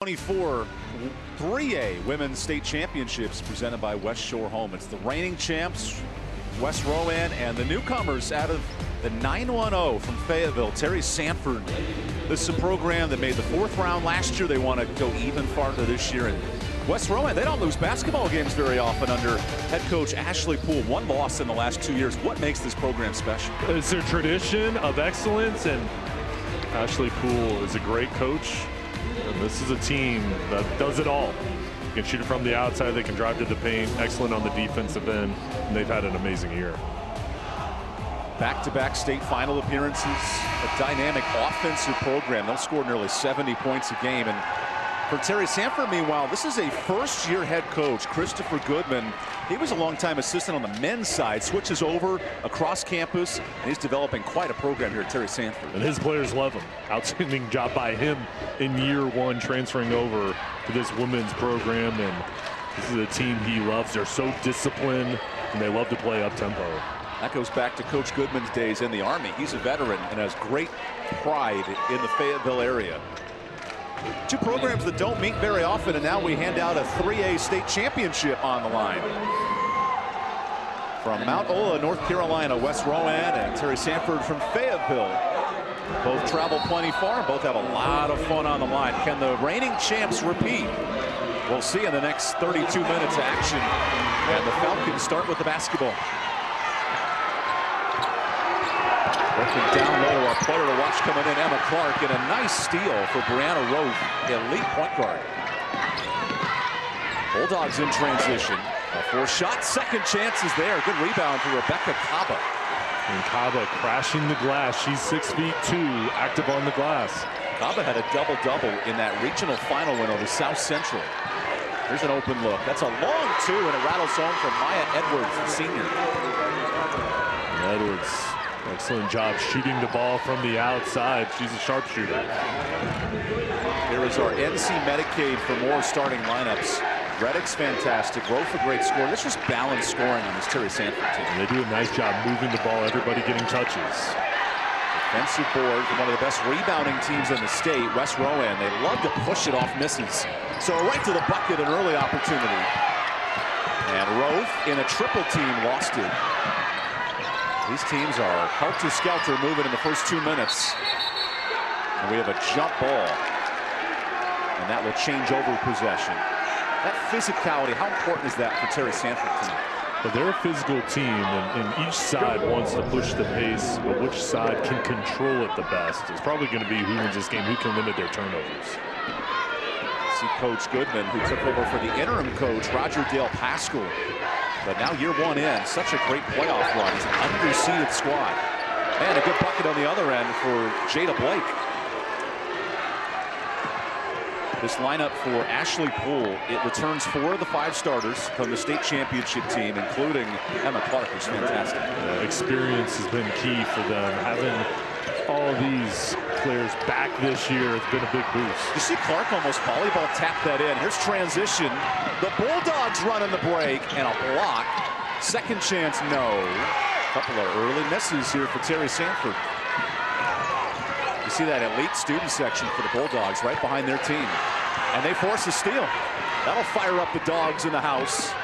24 3A Women's State Championships presented by West Shore Home. It's the reigning champs, West Rowan, and the newcomers out of the 910 from Fayetteville, Terry Sanford. This is a program that made the 4th round last year. They want to go even farther this year. And West Rowan, they don't lose basketball games very often under head coach Ashley Poole. 1 loss in the last 2 years. What makes this program special? It's a tradition of excellence, and Ashley Poole is a great coach. And this is a team that does it all. They can shoot it from the outside, they can drive to the paint, excellent on the defensive end, and they've had an amazing year. Back-to-back state final appearances, a dynamic offensive program. They'll score nearly 70 points a game. And for Terry Sanford, meanwhile, this is a first-year head coach, Christopher Goodman. He was a longtime assistant on the men's side, switches over across campus, and he's developing quite a program here at Terry Sanford. And his players love him. Outstanding job by him in year 1, transferring over to this women's program. And this is a team he loves. They're so disciplined, and they love to play up-tempo. That goes back to Coach Goodman's days in the Army. He's a veteran and has great pride in the Fayetteville area. 2 programs that don't meet very often, and now we hand out a 3A state championship on the line. From Mount Ulla, North Carolina, West Rowan, and Terry Sanford from Fayetteville. Both travel plenty far, and both have a lot of fun on the line. Can the reigning champs repeat? We'll see in the next 32 minutes of action. And the Falcons start with the basketball. Working down low, our player to watch coming in, Emma Clark, and a nice steal for Brianna Rowe, elite point guard. Bulldogs in transition. A 4-shot, second chance is there. Good rebound for Rebecca Kaba. And Kaba crashing the glass. She's 6'2", active on the glass. Kaba had a double-double in that regional final win over South Central. Here's an open look. That's a long 2, and it rattles home from Maya Edwards, the senior. Edwards, excellent job shooting the ball from the outside. She's a sharpshooter. Here is our NC Medicaid for more starting lineups. Reddick's fantastic. Rowe a great score. This is balanced scoring on this Terry Sanford team. And they do a nice job moving the ball, everybody getting touches. Defensive board from one of the best rebounding teams in the state, West Rowan. They love to push it off misses. So right to the bucket, an early opportunity. And Rowe in a triple team lost it. These teams are helter-skelter moving in the first 2 minutes. And we have a jump ball. And that will change over possession. That physicality, how important is that for Terry Sanford tonight? But they're a physical team, and each side wants to push the pace, but which side can control it the best is probably going to be who wins this game, who can limit their turnovers. See Coach Goodman, who took over for the interim coach, Roger Dale Pascal. But now year 1 in, such a great playoff run. It's an underseeded squad. And a good bucket on the other end for Jada Blake. This lineup for Ashley Poole, it returns 4 of the 5 starters from the state championship team, including Emma Clark, who's fantastic. Experience has been key for them. Having all these players back this year has been a big boost. You see Clark almost volleyball tap that in. Here's transition. The Bulldogs running the break, and a block. Second chance, no. A couple of early misses here for Terry Sanford. You see that elite student section for the Bulldogs right behind their team. And they force a steal. That'll fire up the dogs in the house.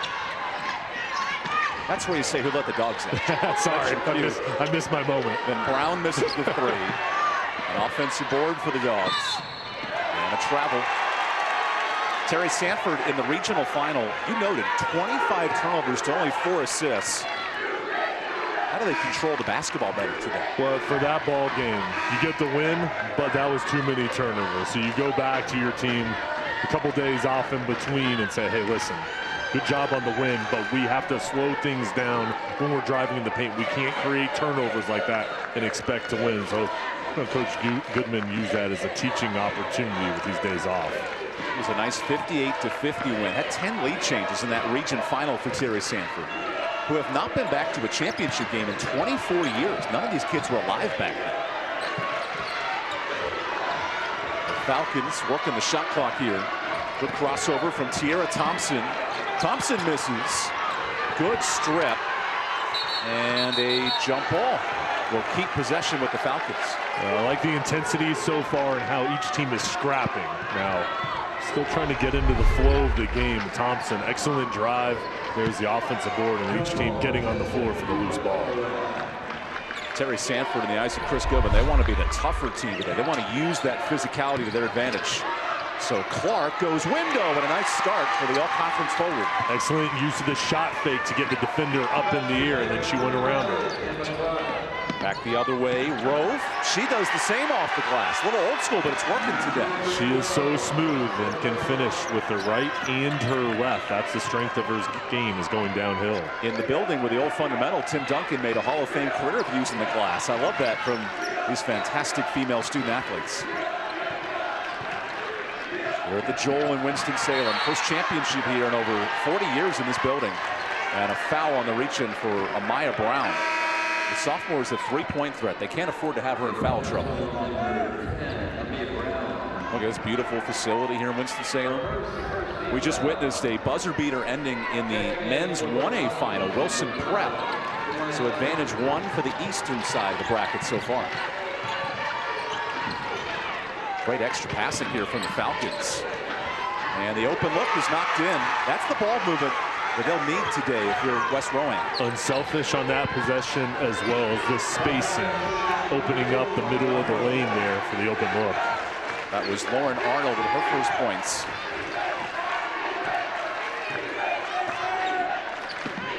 That's where you say, who let the dogs in? Sorry, I missed my moment. Then Brown misses the 3. An offensive board for the Dogs. And a travel. Terry Sanford in the regional final, you noted 25 turnovers to only 4 assists. How do they control the basketball better today? Well, for that ball game, you get the win, but that was too many turnovers. So you go back to your team a couple days off in between and say, hey, listen, good job on the win, but we have to slow things down when we're driving in the paint. We can't create turnovers like that and expect to win. So Coach Goodman used that as a teaching opportunity with these days off. It was a nice 58-50 win. Had 10 lead changes in that region final for Terry Sanford, who have not been back to a championship game in 24 years. None of these kids were alive back then. The Falcons working the shot clock here. Good crossover from Tiara Thompson. Thompson misses. Good strip. And a jump ball will keep possession with the Falcons. I like the intensity so far and how each team is scrapping. Now, Still trying to get into the flow of the game. Thompson, excellent drive. There's the offensive board, and each team getting on the floor for the loose ball. Terry Sanford in the eyes of Chris Goodman, they want to be the tougher team today. They want to use that physicality to their advantage. So Clark goes window, and a nice start for the all-conference forward. Excellent use of the shot fake to get the defender up in the air, and then she went around her. Back the other way, Rove. She does the same off the glass. A little old school, but it's working today. She is so smooth and can finish with her right and her left. That's the strength of her game, is going downhill. In the building with the old fundamental, Tim Duncan made a Hall of Fame career of using the glass. I love that from these fantastic female student athletes. We're at the Joel in Winston-Salem. First championship here in over 40 years in this building. And a foul on the reach-in for Amaya Brown. The sophomore is a three-point threat. They can't afford to have her in foul trouble. Look at this beautiful facility here in Winston-Salem. We just witnessed a buzzer beater ending in the men's 1A final, Wilson Prep. So advantage one for the eastern side of the bracket so far. Great extra passing here from the Falcons. And the open look is knocked in. That's the ball movement that they'll need today if you're West Rowan. Unselfish on that possession, as well as the spacing, opening up the middle of the lane there for the open look. That was Lauren Arnold with her first points.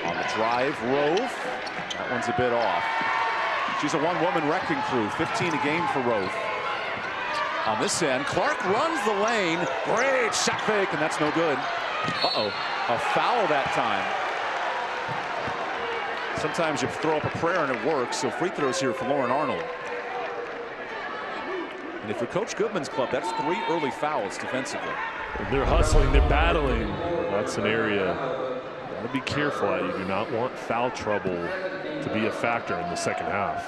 On the drive, Rove. That one's a bit off. She's a one-woman wrecking crew, 15 a game for Rove. On this end, Clark runs the lane. Great shot fake, and that's no good. Uh-oh, a foul that time. Sometimes you throw up a prayer and it works, so free throws here for Lauren Arnold. And if you're Coach Goodman's club, that's 3 early fouls defensively. They're hustling, they're battling. That's an area you gotta be careful at. You do not want foul trouble to be a factor in the second half.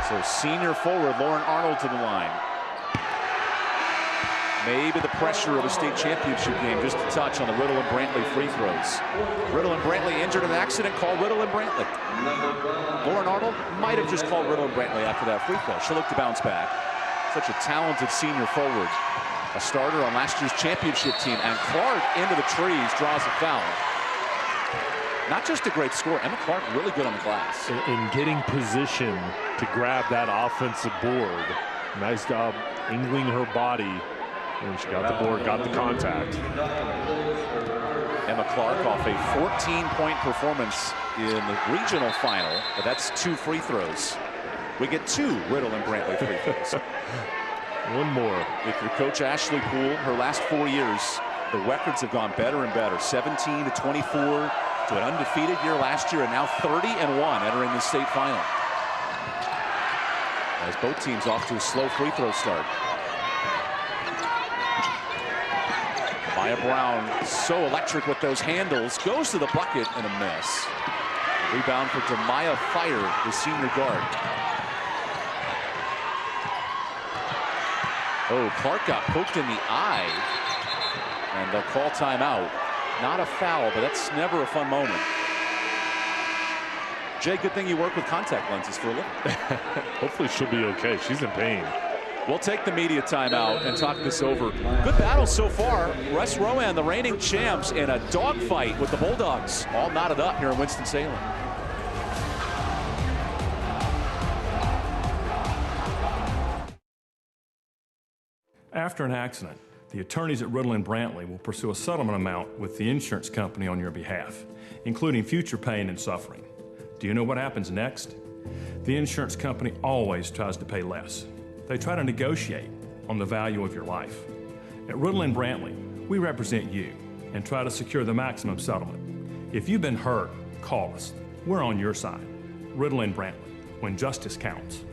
So senior forward Lauren Arnold to the line. Maybe the pressure of a state championship game just a touch on the Riddle and Brantley free throws. Riddle and Brantley injured in an accident, called Riddle and Brantley. Lauren Arnold might have just called Riddle and Brantley after that free throw. She'll look to bounce back. Such a talented senior forward. A starter on last year's championship team. And Clark into the trees draws a foul. Not just a great score, Emma Clark really good on the glass. In getting position to grab that offensive board. Nice job angling her body. And she got the board, got the contact. Emma Clark off a 14-point performance in the regional final, but that's 2 free throws. We get 2 Riddle and Brantley free throws. One more. If you're Coach Ashley Poole, her last 4 years, the records have gone better and better. 17 to 24 to an undefeated year last year, and now 30-1 entering the state final. As both teams off to a slow free throw start. Maya Brown, so electric with those handles, goes to the bucket and a miss. A rebound for Demaya Fire, the senior guard. Oh, Clark got poked in the eye, and they'll call timeout. Not a foul, but that's never a fun moment. Jay, good thing you work with contact lenses for a living. Hopefully she'll be okay. She's in pain. We'll take the media timeout and talk this over. Good battle so far. West Rowan, the reigning champs, in a dogfight with the Bulldogs. All knotted up here in Winston-Salem. After an accident, the attorneys at Riddle and Brantley will pursue a settlement amount with the insurance company on your behalf, including future pain and suffering. Do you know what happens next? The insurance company always tries to pay less. They try to negotiate on the value of your life. At Riddle and Brantley, we represent you and try to secure the maximum settlement. If you've been hurt, call us. We're on your side. Riddle and Brantley, when justice counts.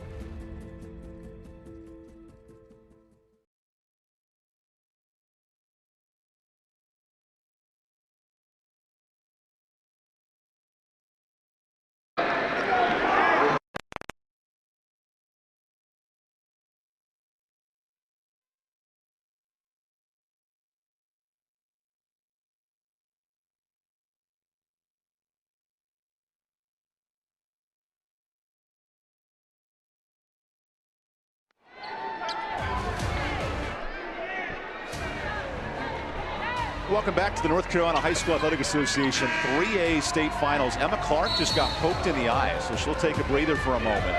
Welcome back to the North Carolina High School Athletic Association 3A state finals. Emma Clark just got poked in the eye, so she'll take a breather for a moment.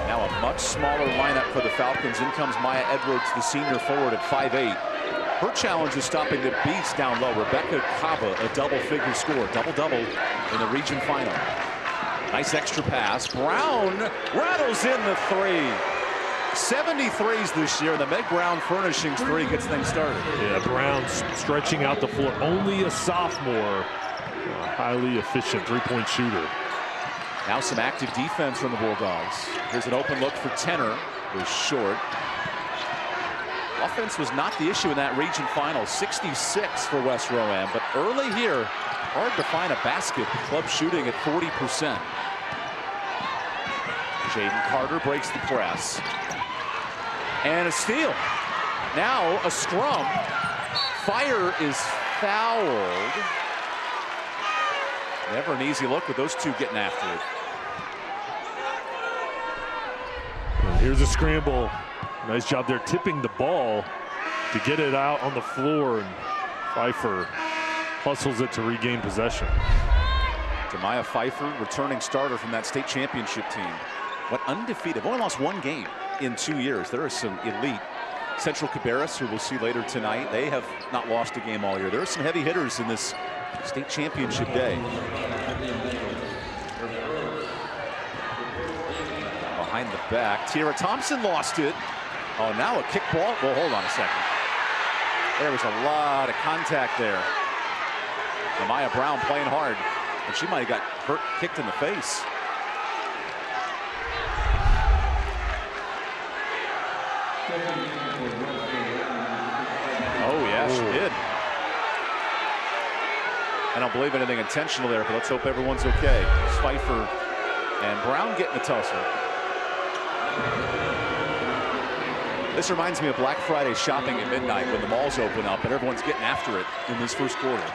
Now a much smaller lineup for the Falcons. In comes Maya Edwards, the senior forward at 5'8". Her challenge is stopping the beast down low. Rebecca Cava, a double-figure score, double-double in the region final. Nice extra pass. Brown rattles in the three. 73s this year. The Meg Brown Furnishings three gets things started. Yeah, Brown stretching out the floor. Only a sophomore. A highly efficient three-point shooter. Now some active defense from the Bulldogs. Here's an open look for Tenor. It was short. Offense was not the issue in that region final. 66 for West Rowan. But early here, hard to find a basket. The club shooting at 40%. Jaden Carter breaks the press. And a steal. Now a scrum. Fire is fouled. Never an easy look with those two getting after it. And here's a scramble. Nice job there tipping the ball to get it out on the floor. And Pfeiffer hustles it to regain possession. Demaya Pfeiffer, returning starter from that state championship team. What undefeated. Only lost one game in 2 years. There are some elite. Central Cabarrus, who we'll see later tonight, they have not lost a game all year. There are some heavy hitters in this state championship day. Behind the back, Tiara Thompson lost it. Oh, now a kick ball. Well, hold on a second. There was a lot of contact there. Amaya Brown playing hard, and she might have got hurt, kicked in the face. Oh, yeah, she did. I don't believe anything intentional there, but let's hope everyone's okay. Pfeiffer and Brown getting the tussle. This reminds me of Black Friday shopping at midnight when the malls open up and everyone's getting after it in this first quarter.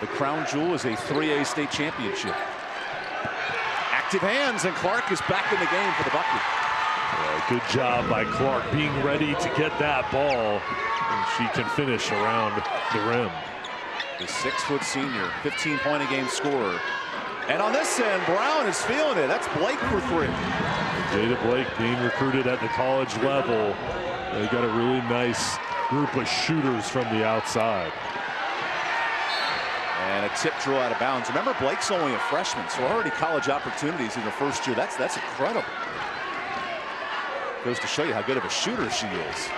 The crown jewel is a 3A state championship. Active hands, and Clark is back in the game for the bucket. Yeah, good job by Clark being ready to get that ball, and she can finish around the rim. The 6-foot senior, 15-point-a-game scorer. And on this end, Brown is feeling it. That's Blake for three. Jada Blake being recruited at the college level. They got a really nice group of shooters from the outside. And a tip drill out of bounds. Remember, Blake's only a freshman, so already college opportunities in her first year. That's incredible. Goes to show you how good of a shooter she is.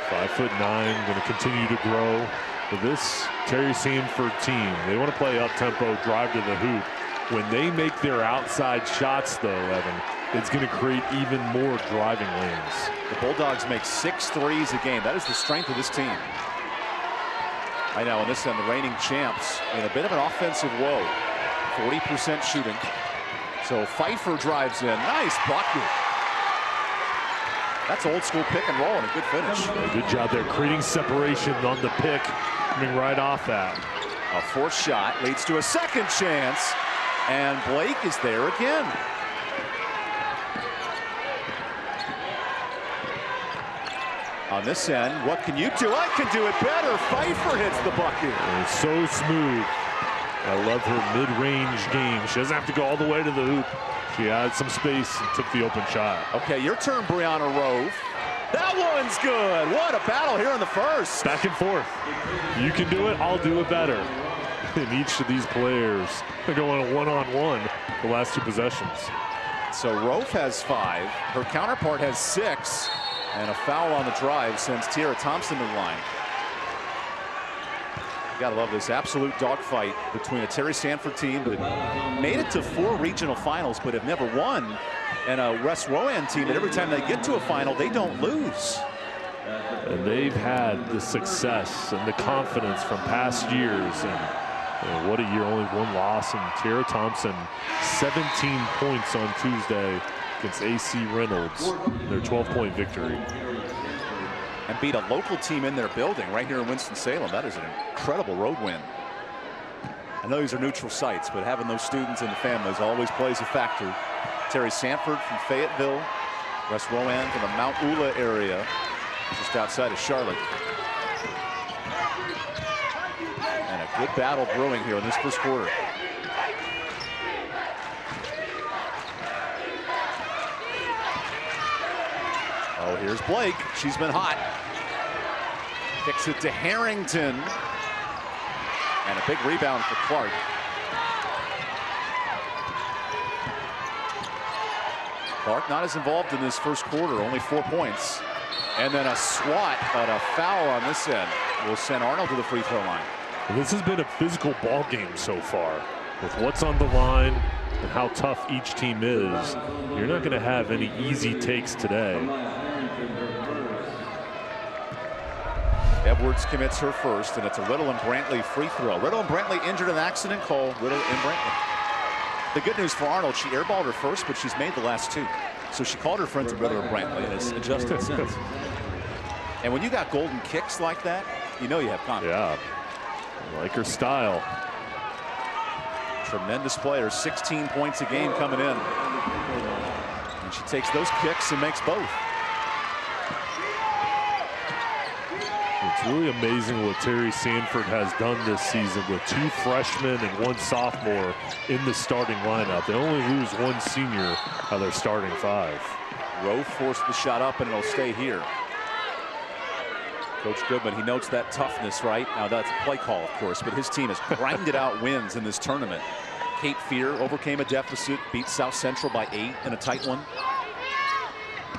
5'9", going to continue to grow. For this Terry Sanford team, they want to play up-tempo, drive to the hoop. When they make their outside shots, though, Evan, it's going to create even more driving lanes. The Bulldogs make 6 threes a game. That is the strength of this team. I know, on this end, the reigning champs in a bit of an offensive woe. 40% shooting. So Pfeiffer drives in. Nice bucket. That's old school pick and roll and a good finish. Good job there, creating separation on the pick, coming right off that. A fourth shot leads to a second chance, and Blake is there again. On this end, what can you do? I can do it better. Pfeiffer hits the bucket. It's so smooth. I love her mid-range game. She doesn't have to go all the way to the hoop. She had some space and took the open shot. Okay, your turn, Brianna Rove. That one's good. What a battle here in the first. Back and forth. You can do it, I'll do it better. And each of these players are going one-on-one the last two possessions. So Rove has 5. Her counterpart has 6. And a foul on the drive sends Tiara Thompson to the line. You gotta love this absolute dogfight between a Terry Sanford team that made it to 4 regional finals but have never won, and a West Rowan team that every time they get to a final, they don't lose. And they've had the success and the confidence from past years. And what a year, only 1 loss. And Tiara Thompson, 17 points on Tuesday against AC Reynolds, their 12-point victory. And beat a local team in their building right here in Winston-Salem. That is an incredible road win. I know these are neutral sites, but having those students and the families always plays a factor. Terry Sanford from Fayetteville, West Rowan from the Mount Ulla area, just outside of Charlotte. And a good battle brewing here in this first quarter. Oh, here's Blake. She's been hot. Kicks it to Harrington. And a big rebound for Clark. Clark not as involved in this first quarter, only 4 points. And then a swat, but a foul on this end will send Arnold to the free throw line. This has been a physical ball game so far. With what's on the line and how tough each team is, you're not going to have any easy takes today. Edwards commits her first, and it's a Riddle and Brantley free throw. Riddle and Brantley injured in an accident call. Riddle and Brantley. The good news for Arnold, she airballed her first, but she's made the last 2. So she called her friends Riddle and Brantley and has adjusted since. And when you got golden kicks like that, you know you have confidence. Yeah, I like her style. Tremendous player, 16 points a game coming in. And she takes those kicks and makes both. It's really amazing what Terry Sanford has done this season with 2 freshmen and 1 sophomore in the starting lineup. They only lose 1 senior out of their starting 5. Rowe forced the shot up, and it'll stay here. Coach Goodman, he notes that toughness, right? Now, that's a play call, of course, but his team has grinded out wins in this tournament. Cape Fear overcame a deficit, beat South Central by 8 in a tight one.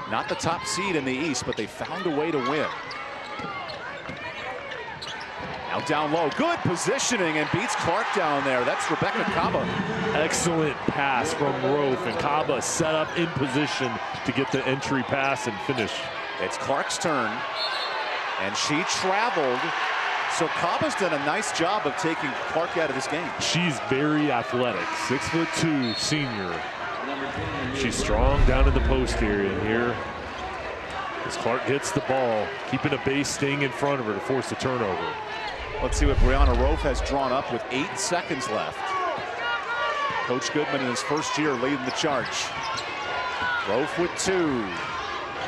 Not the top seed in the East, but they found a way to win. Now down low, good positioning, and beats Clark down there. That's Rebecca Kaba. Excellent pass from Roth, and Kaba set up in position to get the entry pass and finish. It's Clark's turn, and she traveled. So Kaba's done a nice job of taking Clark out of this game. She's very athletic, 6'2" senior. She's strong down in the post area here. As Clark gets the ball, keeping a base staying in front of her to force a turnover. Let's see what Brianna Rofe has drawn up with 8 seconds left. Coach Goodman in his first year leading the charge. Rofe with 2.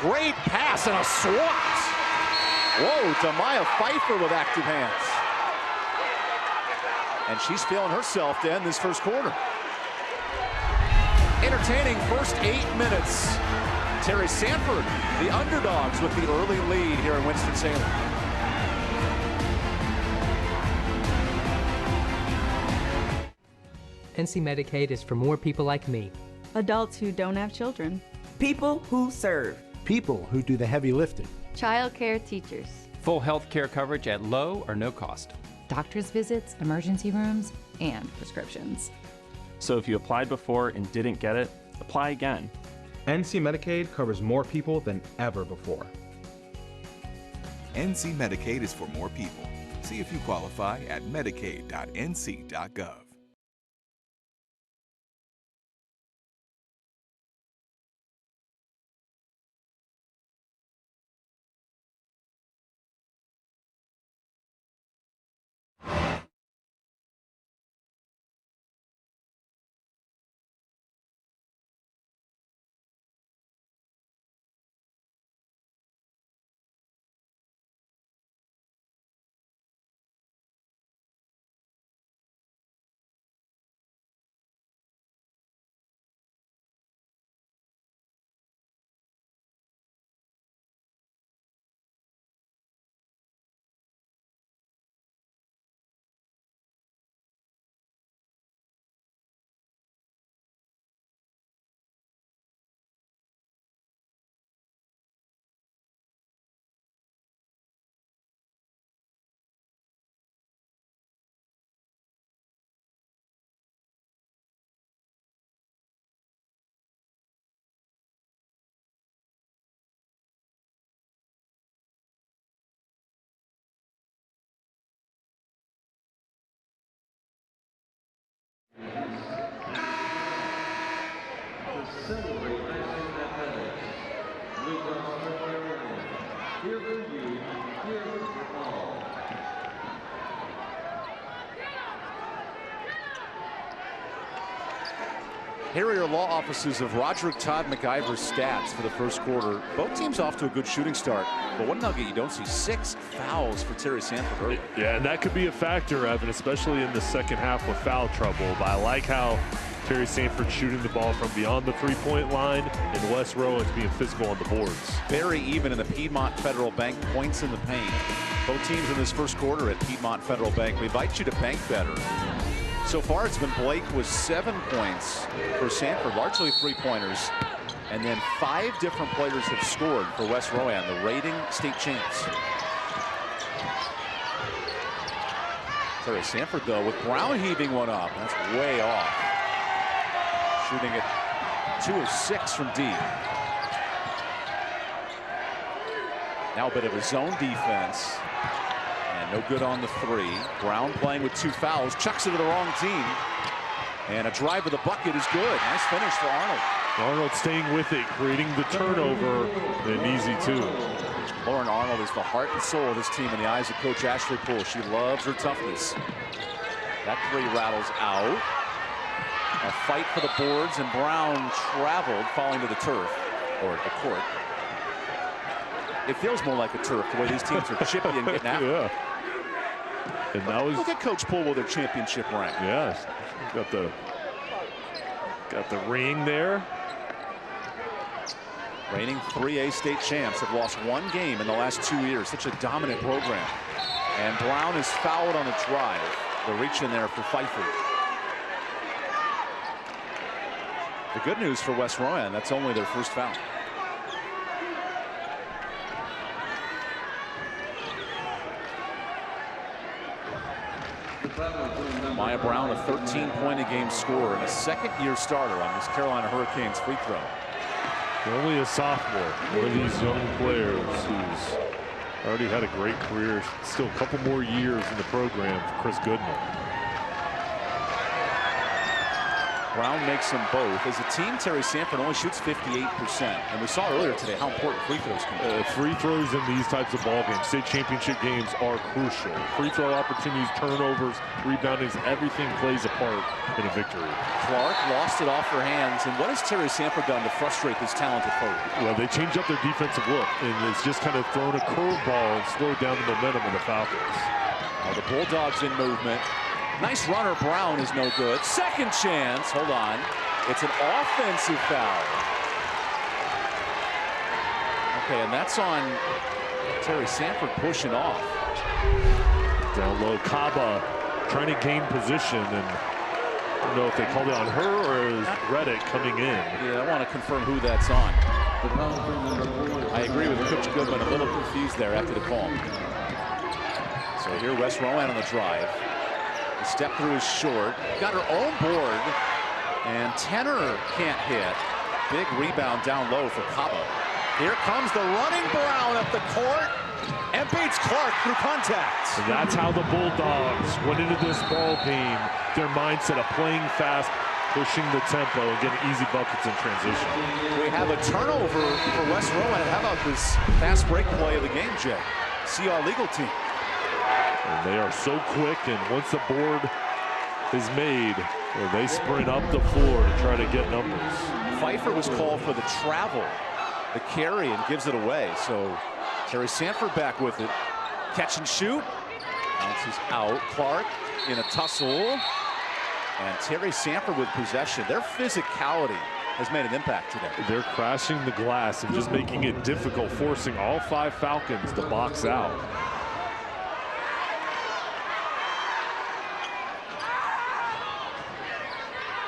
Great pass and a swat. Whoa, Demaya Pfeiffer with active hands. And she's feeling herself to end this first quarter. Entertaining first 8 minutes. Terry Sanford, the underdogs, with the early lead here in Winston-Salem. NC Medicaid is for more people like me. Adults who don't have children. People who serve. People who do the heavy lifting. Child care teachers. Full health care coverage at low or no cost. Doctor's visits, emergency rooms, and prescriptions. So if you applied before and didn't get it, apply again. NC Medicaid covers more people than ever before. NC Medicaid is for more people. See if you qualify at medicaid.nc.gov. Here are your law offices of Roderick Todd McIver's stats for the first quarter. Both teams off to a good shooting start, but one nugget you don't see: 6 fouls for Terry Sanford early. Yeah, and that could be a factor, Evan, especially in the second half with foul trouble. But I like how Terry Sanford shooting the ball from beyond the three-point line, and Wes Rowan's being physical on the boards. Very even in the Piedmont Federal Bank points in the paint. Both teams in this first quarter at Piedmont Federal Bank. We invite you to bank better. So far, it's been Blake with 7 points for Sanford, largely three-pointers. And then 5 different players have scored for West Rowan, the reigning state champs. Terry Sanford, though, with Brown heaving one up. That's way off. Shooting at 2 of 6 from deep. Now a bit of a zone defense. And no good on the 3. Brown playing with 2 fouls, chucks it to the wrong team. And a drive with the bucket is good. Nice finish for Arnold. Arnold staying with it, creating the turnover, and easy too. Lauren Arnold is the heart and soul of this team in the eyes of Coach Ashley Poole. She loves her toughness. That 3 rattles out. A fight for the boards, and Brown traveled, falling to the turf, or the court. It feels more like a turf, the way these teams are chippy and getting after. Yeah. And that was. Look at Coach Poole with their championship rank. Yes. Got the ring there. Reigning 3A state champs have lost 1 game in the last 2 years. Such a dominant program. And Brown is fouled on the drive. They'll reach in there for Fayetteville. The good news for West Rowan, that's only their first foul. Maya Brown, a 13-point-a-game scorer and a second-year starter on this Carolina Hurricanes free throw. Only a sophomore. One of these young players who's already had a great career. Still a couple more years in the program for Chris Goodman. Brown makes them both. As a team, Terry Sanford only shoots 58%. And we saw earlier today how important free throws can be. Free throws in these types of ball games, state championship games, are crucial. Free throw opportunities, turnovers, reboundings, everything plays a part in a victory. Clark lost it off her hands. And what has Terry Sanford done to frustrate this talented forward? Well, they changed up their defensive look, and it's just kind of thrown a curveball and slowed down the momentum of the Falcons. Now the Bulldogs in movement. Nice runner. Brown is no good. Second chance. Hold on. It's an offensive foul. Okay, and that's on Terry Sanford pushing off. Down low, Kaba trying to gain position, and I don't know if they called it on her or is Reddick coming in. Yeah, I want to confirm who that's on. I agree with Coach Goodman, a little confused there after the call. So here West Rowan on the drive. The step through is short. Got her own board, and Tenor can't hit. Big rebound down low for Kaba. Here comes the running Brown up the court and beats Clark through contact. And that's how the Bulldogs went into this ball game. Their mindset of playing fast, pushing the tempo, and getting easy buckets in transition. We have a turnover for West Rowan. How about this fast break play of the game, Jay? See our legal team. And they are so quick, and once the board is made, they sprint up the floor to try to get numbers. Pfeiffer was called for the travel, the carry, and gives it away. So Terry Sanford back with it. Catch and shoot. Bounces out. Clark in a tussle. And Terry Sanford with possession. Their physicality has made an impact today. They're crashing the glass and just making it difficult, forcing all 5 Falcons to box out.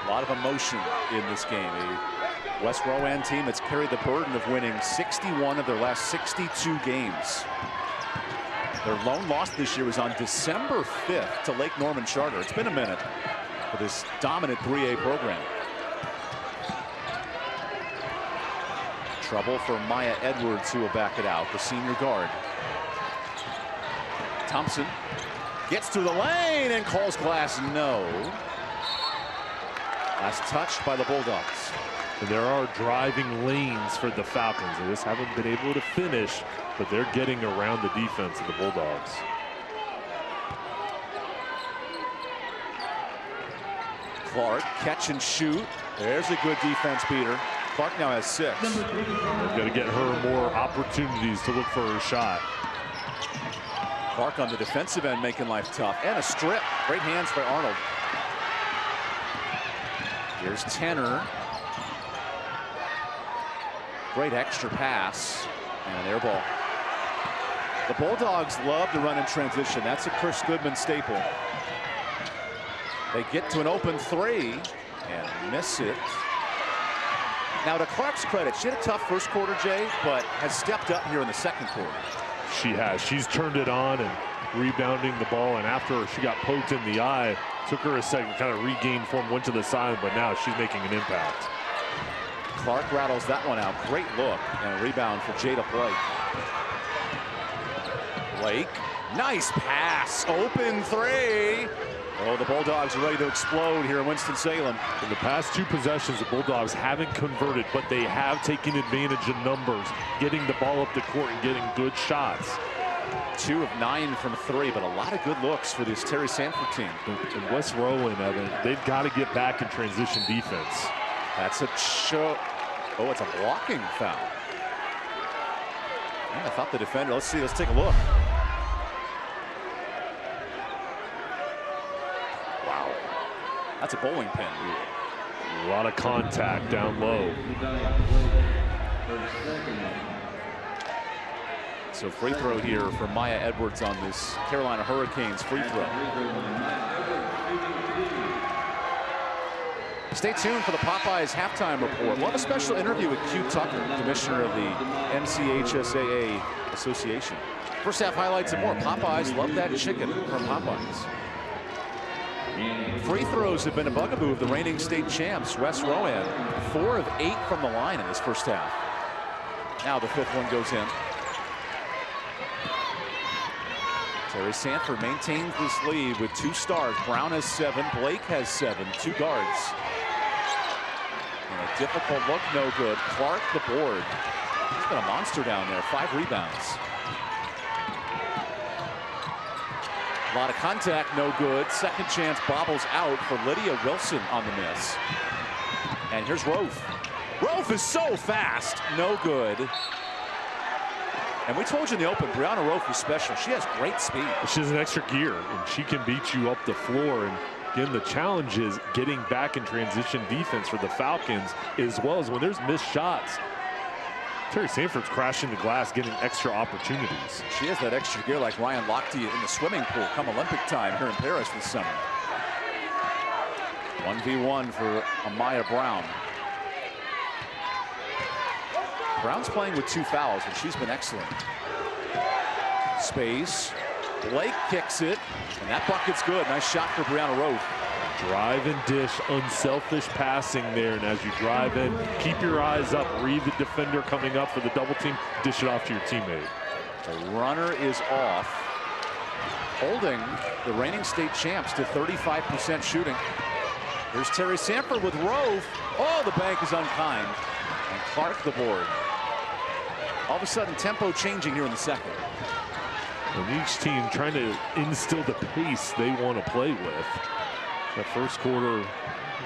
A lot of emotion in this game. A West Rowan team that's carried the burden of winning 61 of their last 62 games. Their lone loss this year was on December 5th to Lake Norman Charter. It's been a minute for this dominant 3A program. Trouble for Maya Edwards, who will back it out, the senior guard. Thompson gets through the lane and calls glass no. Last touch by the Bulldogs. And there are driving lanes for the Falcons. They just haven't been able to finish, but they're getting around the defense of the Bulldogs. Clark, catch and shoot. There's a good defense beater. Clark now has 6. They've got to get her more opportunities to look for her shot. Clark on the defensive end making life tough. And a strip. Great hands by Arnold. Here's Tenner. Great extra pass. And an air ball. The Bulldogs love to run in transition. That's a Chris Goodman staple. They get to an open 3 and miss it. Now, to Clark's credit, she had a tough first quarter, Jay, but has stepped up here in the second quarter. She has. She's turned it on and rebounding the ball. And after she got poked in the eye, took her a second, kind of regained form, went to the side, but now she's making an impact. Clark rattles that one out. Great look and a rebound for Jada Blake. Blake, nice pass, open 3. Oh, the Bulldogs are ready to explode here in Winston-Salem. In the past 2 possessions, the Bulldogs haven't converted, but they have taken advantage of numbers, getting the ball up the court and getting good shots. 2 of 9 from 3, but a lot of good looks for this Terry Sanford team. And West Rowan, Evan, they've got to get back in transition defense. That's a show. Oh, it's a blocking foul. I thought the defender. Let's see. Let's take a look. Wow. That's a bowling pin. A lot of contact down low. So free throw here for Maya Edwards on this Carolina Hurricanes free throw. Stay tuned for the Popeyes halftime report. We'll have a special interview with Q Tucker, commissioner of the NCHSAA Association. First half highlights and more. Popeyes, love that chicken from Popeyes. Free throws have been a bugaboo of the reigning state champs, West Rowan. 4 of 8 from the line in this first half. Now the 5th one goes in. Terry Sanford maintains this lead with 2 stars. Brown has 7, Blake has 7, 2 guards. And a difficult look, no good. Clark the board. He's been a monster down there, 5 rebounds. A lot of contact, no good. Second chance bobbles out for Lydia Wilson on the miss. And here's Rofe. Rofe is so fast, no good. And we told you in the open, Brianna Rofe is special. She has great speed. She has an extra gear, and she can beat you up the floor. And again, the challenge is getting back in transition defense for the Falcons, as well as when there's missed shots. Terry Sanford's crashing the glass, getting extra opportunities. She has that extra gear like Ryan Lochte in the swimming pool come Olympic time here in Paris this summer. 1v1 for Amaya Brown. Brown's playing with 2 fouls, and she's been excellent. Space. Blake kicks it, and that bucket's good. Nice shot for Brianna Rofe. Drive and dish, unselfish passing there. And as you drive in, keep your eyes up. Read the defender coming up for the double team. Dish it off to your teammate. The runner is off, holding the reigning state champs to 35% shooting. Here's Terry Sanford with Rofe. Oh, the bank is unkind. And Clark the board. All of a sudden, tempo changing here in the second. And each team trying to instill the pace they want to play with. The first quarter,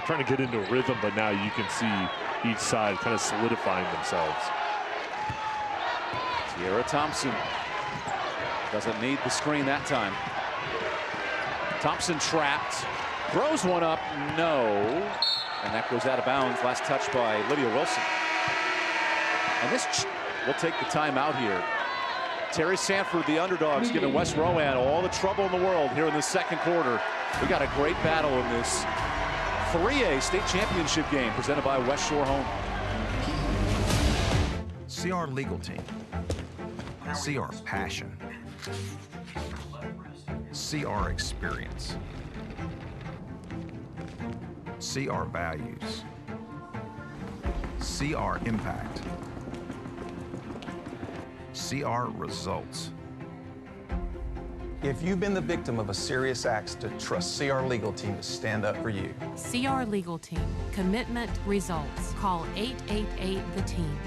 trying to get into a rhythm, but now you can see each side kind of solidifying themselves. Tiara Thompson doesn't need the screen that time. Thompson trapped, throws one up, no. And that goes out of bounds. Last touch by Lydia Wilson. And this will take the timeout here. Terry Sanford, the underdogs, giving West Rowan all the trouble in the world here in the second quarter. We got a great battle in this 3A state championship game presented by West Shore Home. See our legal team. See our passion. See our experience. See our values. See our impact. See our results. If you've been the victim of a serious accident, trust CR Legal Team to stand up for you. CR Legal Team. Commitment, results. Call 888-THE-TEAM.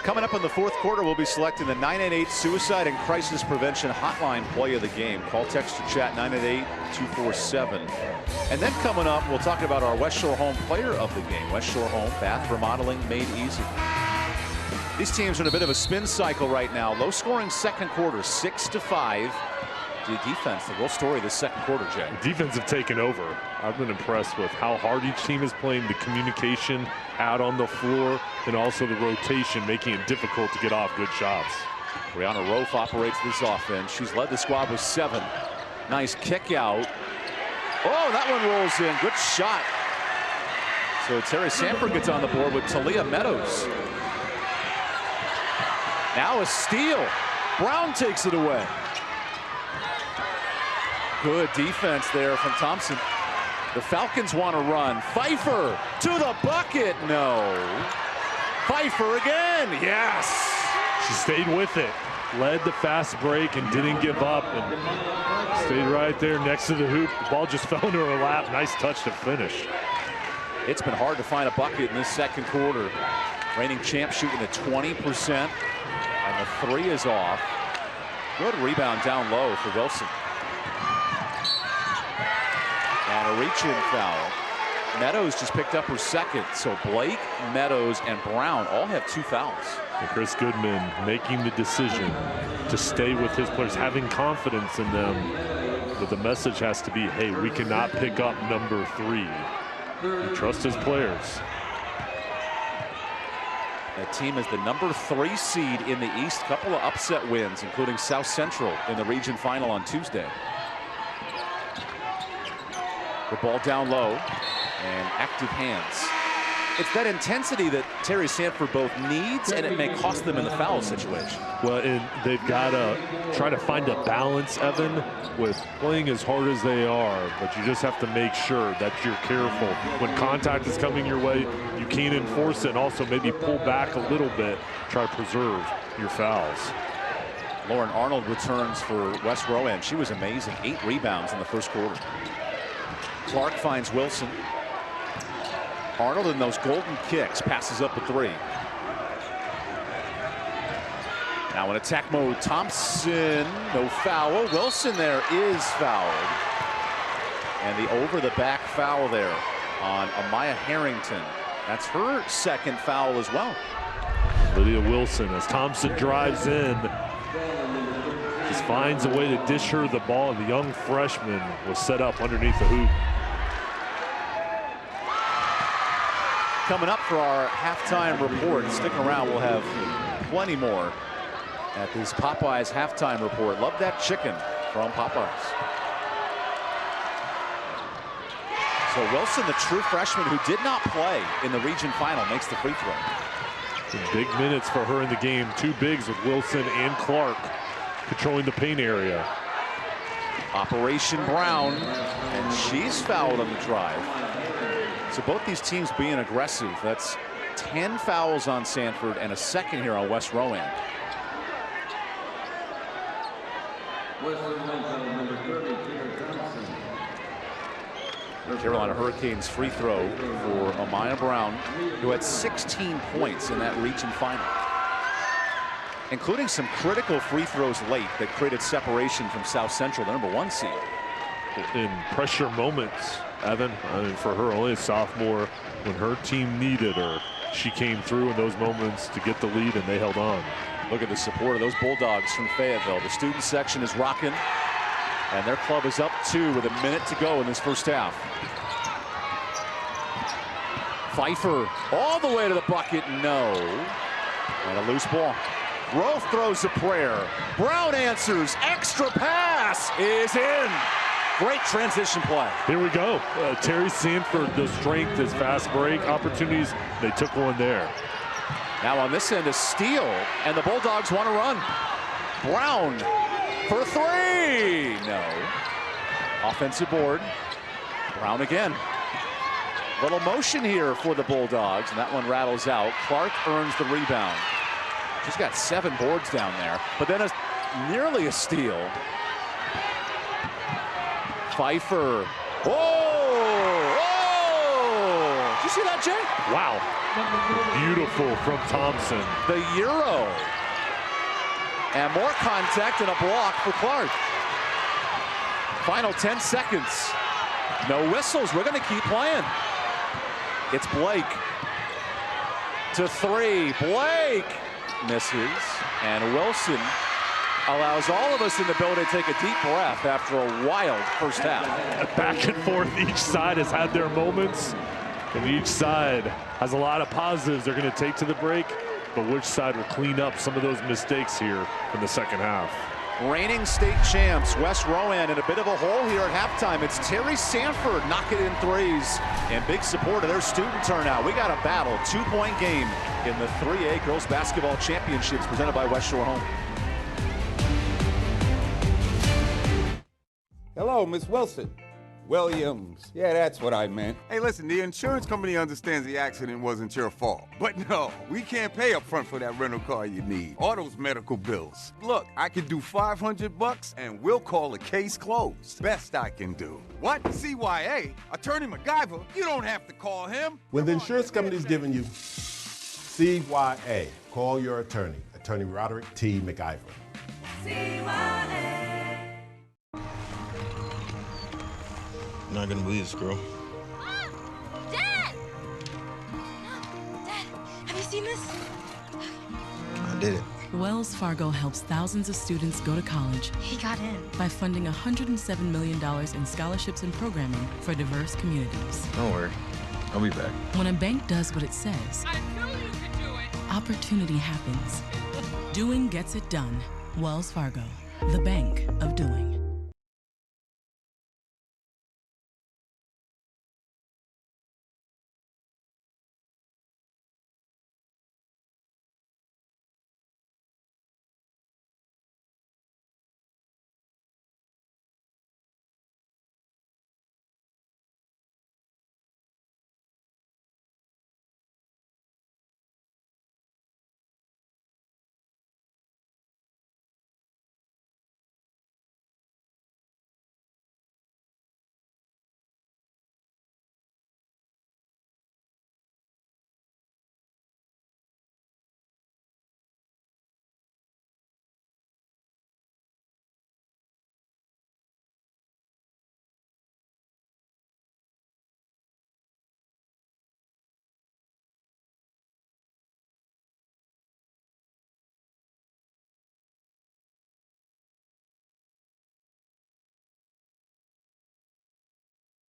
Coming up in the fourth quarter, we'll be selecting the 988 Suicide and Crisis Prevention Hotline play of the game. Call, text, or chat 988-247. And then coming up, we'll talk about our West Shore Home player of the game. West Shore Home, bath remodeling made easy. These teams are in a bit of a spin cycle right now. Low scoring second quarter, 6-5. The defense, the real story this second quarter, Jay. The defense have taken over. I've been impressed with how hard each team is playing, the communication out on the floor, and also the rotation, making it difficult to get off good shots. Brianna Rofe operates this offense. She's led the squad with 7. Nice kick out. Oh, that one rolls in. Good shot. So Terry Sanford gets on the board with Talia Meadows. Now a steal. Brown takes it away. Good defense there from Thompson. The Falcons want to run. Pfeiffer to the bucket. No. Pfeiffer again. Yes. She stayed with it. Led the fast break and didn't give up. And stayed right there next to the hoop. The ball just fell into her lap. Nice touch to finish. It's been hard to find a bucket in this second quarter. Reigning champ shooting at 20%. And the 3 is off. Good rebound down low for Wilson. And a reach-in foul. Meadows just picked up her second. So Blake, Meadows, and Brown all have 2 fouls. And Chris Goodman making the decision to stay with his players, having confidence in them. But the message has to be, hey, we cannot pick up number 3. He trusts his players. That team is the number 3 seed in the East. Couple of upset wins, including South Central in the region final on Tuesday. The ball down low and active hands. It's that intensity that Terry Sanford both needs, and it may cost them in the foul situation. Well, and they've got to try to find a balance, Evan, with playing as hard as they are, but you just have to make sure that you're careful. When contact is coming your way, you can't enforce it, and also maybe pull back a little bit, try to preserve your fouls. Lauren Arnold returns for West Rowan. She was amazing. 8 rebounds in the first quarter. Clark finds Wilson. Arnold in those golden kicks passes up a 3. Now in attack mode, Thompson, no foul. Wilson there is fouled. And the over the back foul there on Amaya Harrington. That's her second foul as well. Lydia Wilson, as Thompson drives in, just finds a way to dish her the ball, and the young freshman was set up underneath the hoop. Coming up for our halftime report. Stick around, we'll have plenty more at this Popeyes halftime report. Love that chicken from Popeyes. So Wilson, the true freshman who did not play in the region final, makes the free throw. Some big minutes for her in the game. 2 bigs with Wilson and Clark controlling the paint area. Operation Brown, and she's fouled on the drive. So both these teams being aggressive. That's 10 fouls on Sanford and a second here on West Rowan. Carolina Hurricanes free throw for Amaya Brown, who had 16 points in that region final, including some critical free throws late that created separation from South Central, the number 1 seed. In pressure moments, Evan, I mean, for her, only a sophomore, when her team needed her, she came through in those moments to get the lead, and they held on. Look at the support of those Bulldogs from Fayetteville. The student section is rocking, and their club is up 2 with a minute to go in this first half. Pfeiffer all the way to the bucket, no. And a loose ball. Rofe throws a prayer. Brown answers. Extra pass is in. Great transition play. Here we go. Terry Sanford, the strength, his fast break opportunities. They took one there. Now on this end, a steal, and the Bulldogs want to run. Brown for three. No. Offensive board. Brown again. Little motion here for the Bulldogs, and that one rattles out. Clark earns the rebound. She's got 7 boards down there, but then nearly a steal. Pfeiffer. Whoa! Whoa! Did you see that, Jay? Wow. Beautiful from Thompson. The Euro. And more contact and a block for Clark. Final 10 seconds. No whistles. We're going to keep playing. It's Blake to 3. Blake misses. And Wilson allows all of us in the building to take a deep breath after a wild first half. Back and forth. Each side has had their moments. And each side has a lot of positives they're going to take to the break. But which side will clean up some of those mistakes here in the second half? Reigning state champs, West Rowan in a bit of a hole here at halftime. It's Terry Sanford knocking in threes and big support of their student turnout. We got a battle, 2-point game in the 3A Girls Basketball Championships presented by West Shore Home. Hello, Miss Wilson. Williams. Yeah, that's what I meant. Hey, listen, the insurance company understands the accident wasn't your fault. But no, we can't pay up front for that rental car you need, or those medical bills. Look, I could do $500 and we'll call the case closed. Best I can do. What? CYA? Attorney MacGyver? You don't have to call him. When the insurance company's giving you CYA, call your attorney, Attorney Roderick T. MacGyver. CYA. I'm not gonna believe this, girl. Mom! Dad! Dad, have you seen this? I did it. Wells Fargo helps thousands of students go to college. He got in. By funding $107 million in scholarships and programming for diverse communities. Don't worry, I'll be back. When a bank does what it says, I knew you could do it. Opportunity happens. Doing gets it done. Wells Fargo, the bank of doing.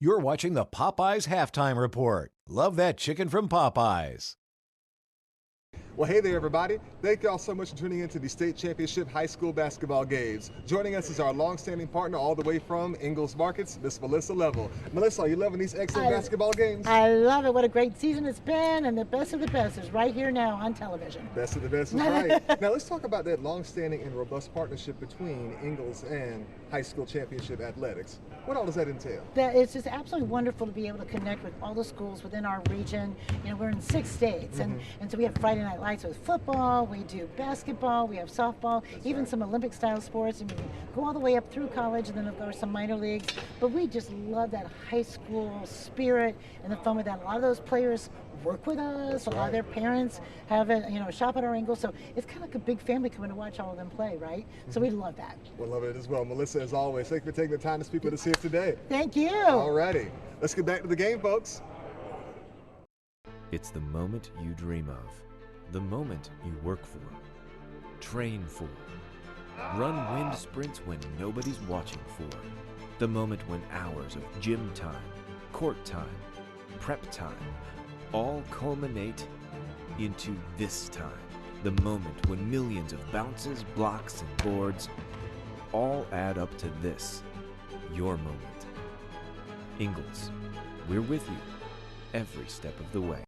You're watching the Popeyes Halftime Report. Love that chicken from Popeyes. Well, hey there, everybody. Thank y'all so much for tuning into the state championship high school basketball games. Joining us is our longstanding partner all the way from Ingalls Markets, Miss Melissa Level. Melissa, are you loving these excellent basketball games? I love it. What a great season it's been, and the best of the best is right here now on television. Best of the best is right. Now let's talk about that longstanding and robust partnership between Ingalls and high school championship athletics. What all does that entail? It's just absolutely wonderful to be able to connect with all the schools within our region. You know, we're in 6 states, and so we have Friday night lights with football, we do basketball, we have softball, even some Olympic style sports, and we go all the way up through college, and then of course some minor leagues. But we just love that high school spirit and the fun with that. A lot of those players work with us. A lot of their parents have it, shop at our Ingalls. So it's kind of like a big family coming to watch all of them play, right? So we love that. We love it as well. Melissa, as always, thank you for taking the time to speak with us here today. Thank you. All righty. Let's get back to the game, folks. It's the moment you dream of. The moment you work for. Train for. Run wind sprints when nobody's watching for. The moment when hours of gym time, court time, prep time, all culminate into this time. The moment when millions of bounces, blocks, and boards all add up to this, your moment. Ingalls, we're with you every step of the way.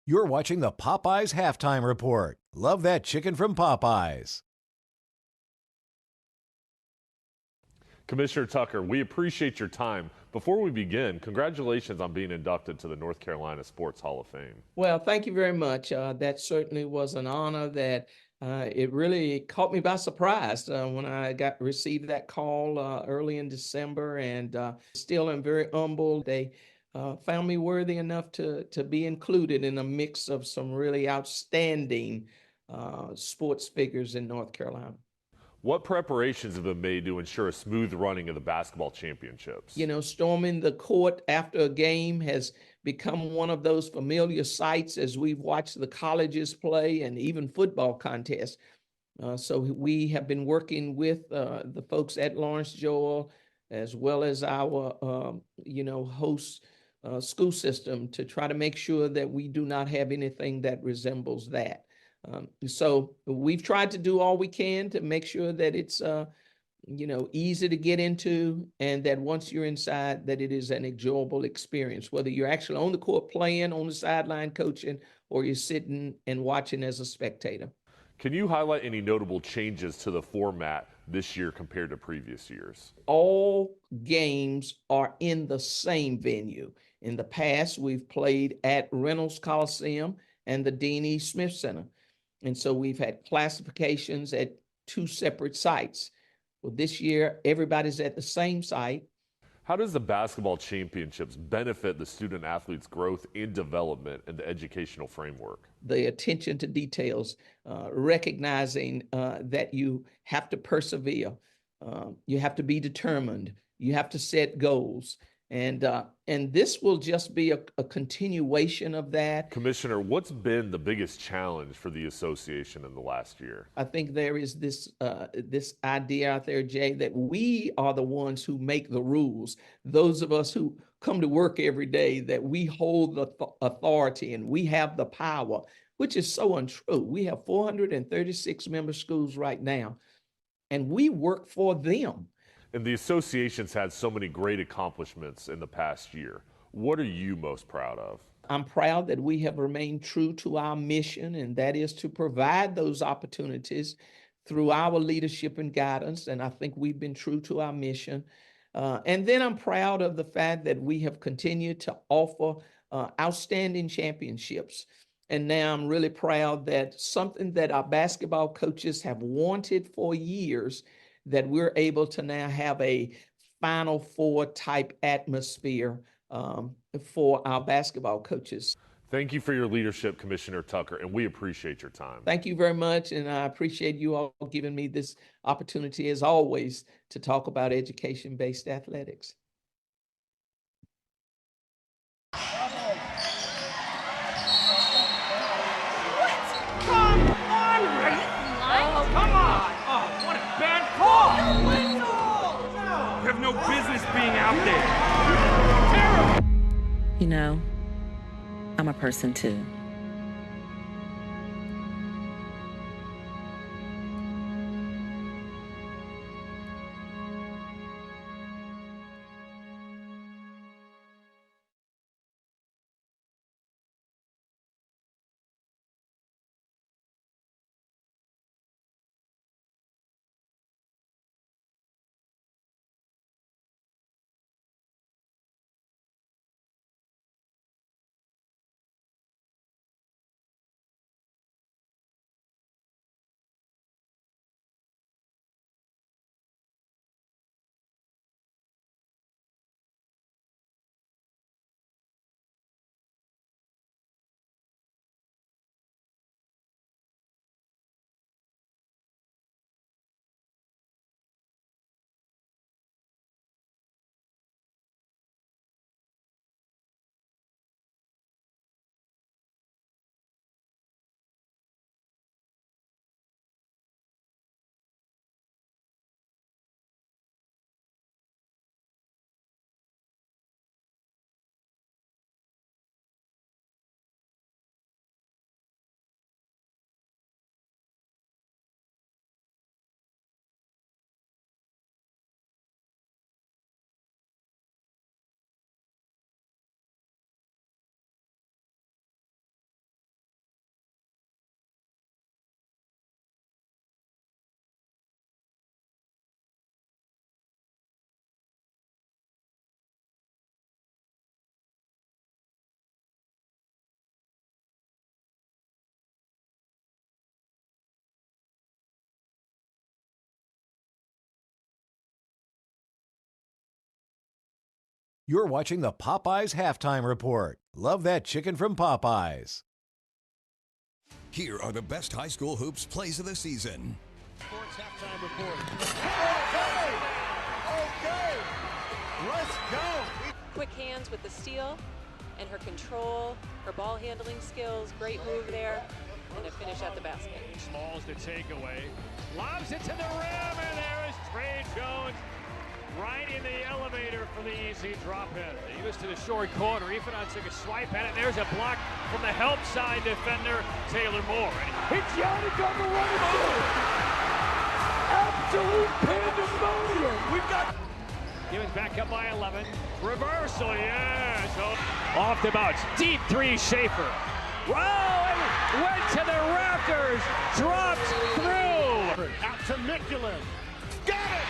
You're watching the Popeyes Halftime Report. Love that chicken from Popeyes. Commissioner Tucker, we appreciate your time. Before we begin, congratulations on being inducted to the North Carolina Sports Hall of Fame. Well, thank you very much. That certainly was an honor that it really caught me by surprise when I received that call early in December, and still am very humbled. They found me worthy enough to be included in a mix of some really outstanding sports figures in North Carolina. What preparations have been made to ensure a smooth running of the basketball championships? You know, storming the court after a game has become one of those familiar sights as we've watched the colleges play and even football contests. So we have been working with the folks at Lawrence Joel, as well as our, host school system, to try to make sure that we do not have anything that resembles that. So we've tried to do all we can to make sure that it's, easy to get into, and that once you're inside, that it is an enjoyable experience, whether you're actually on the court playing, on the sideline coaching, or you're sitting and watching as a spectator. Can you highlight any notable changes to the format this year compared to previous years? All games are in the same venue. In the past, we've played at Reynolds Coliseum and the Dean E. Smith Center. And so we've had classifications at two separate sites. Well, this year, everybody's at the same site. How does the basketball championships benefit the student athletes' growth and development in the educational framework? The attention to details, recognizing that you have to persevere, you have to be determined, you have to set goals. And this will just be a continuation of that. Commissioner, what's been the biggest challenge for the association in the last year? I think there is this idea out there, Jay, that we are the ones who make the rules. Those of us who come to work every day, that we hold the authority and we have the power, which is so untrue. We have 436 member schools right now, and we work for them. And the association's had so many great accomplishments in the past year. What are you most proud of? I'm proud that we have remained true to our mission, and that is to provide those opportunities through our leadership and guidance. And I think we've been true to our mission. And then I'm proud of the fact that we have continued to offer outstanding championships. And now I'm really proud that something that our basketball coaches have wanted for years, that we're able to now have a Final Four type atmosphere for our basketball coaches. Thank you for your leadership, Commissioner Tucker, and we appreciate your time. Thank you very much, and I appreciate you all giving me this opportunity, as always, to talk about education-based athletics. You have no business being out there. Terrible. You know, I'm a person too. You're watching the Popeyes Halftime Report. Love that chicken from Popeyes. Here are the best high school hoops plays of the season. Sports Halftime Report. Okay, let's go. Quick hands with the steal and her control, her ball handling skills, great move there, and a finish at the basket. Smalls the takeaway, lobs it to the rim, and there is Trey Jones right in the elevator for the easy drop in. Davis to the short corner, Ifeanyi took a swipe at it, and there's a block from the help side defender, Taylor Moore. And it's Yannick on the run and two. Absolute pandemonium. We've got Gibbons back up by 11. Reversal, yes. Oh. Off the bounce. Deep three, Schaefer. Wow, and went to the rafters. Dropped through. Out to Michelin. Got it.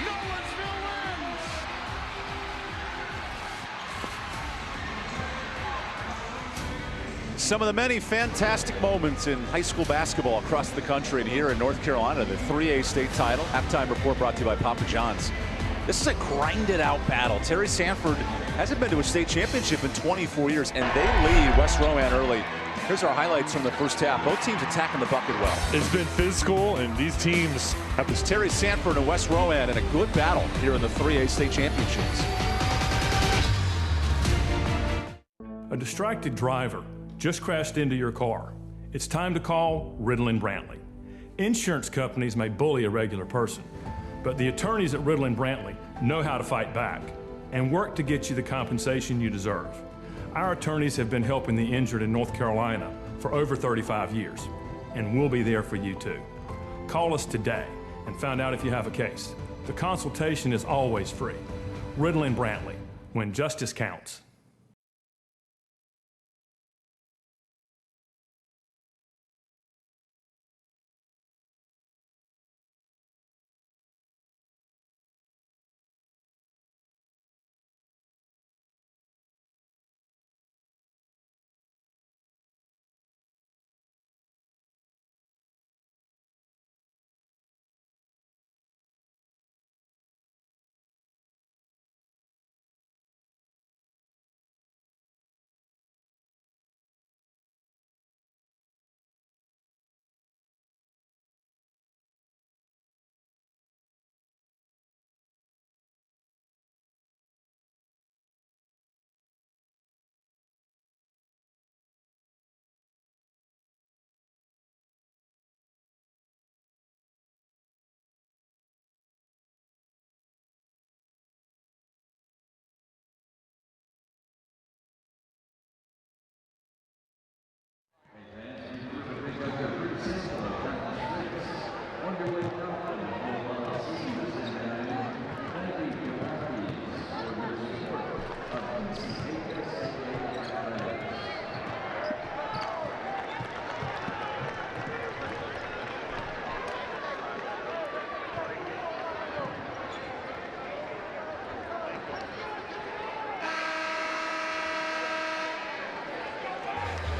Nolensville wins. Some of the many fantastic moments in high school basketball across the country, and here in North Carolina, the 3A state title. Halftime report brought to you by Papa John's. This is a grinded out battle. Terry Sanford hasn't been to a state championship in 24 years, and they lead West Rowan early. Here's our highlights from the first half. Both teams attacking the bucket well. It's been physical, and these teams have... It's Terry Sanford and West Rowan in a good battle here in the 3A state championships. A distracted driver just crashed into your car. It's time to call Riddle & Brantley. Insurance companies may bully a regular person, but the attorneys at Riddle & Brantley know how to fight back and work to get you the compensation you deserve. Our attorneys have been helping the injured in North Carolina for over 35 years, and we'll be there for you too. Call us today and find out if you have a case. The consultation is always free. Riddle & Brantley, when justice counts.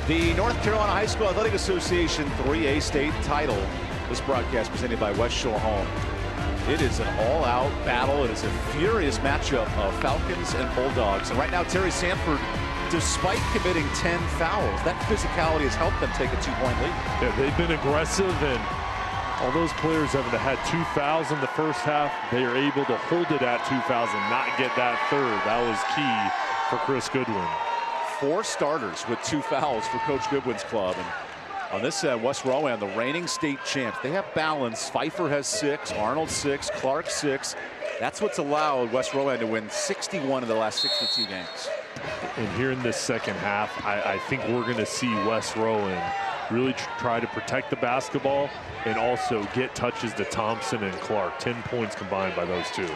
The North Carolina High School Athletic Association 3A state title. This broadcast presented by West Shore Home. It is an all-out battle. It is a furious matchup of Falcons and Bulldogs. And right now, Terry Sanford, despite committing 10 fouls, that physicality has helped them take a 2-point lead. Yeah, they've been aggressive, and all those players have had 2 fouls in the first half. They are able to hold it at 2 fouls and not get that third. That was key for Chris Goodwin. 4 starters with 2 fouls for Coach Goodwin's club. And on this end, West Rowan, the reigning state champs, they have balance. Pfeiffer has 6, Arnold 6, Clark 6. That's what's allowed West Rowan to win 61 of the last 62 games. And here in this second half, I think we're going to see West Rowan really try to protect the basketball and also get touches to Thompson and Clark. 10 points combined by those two.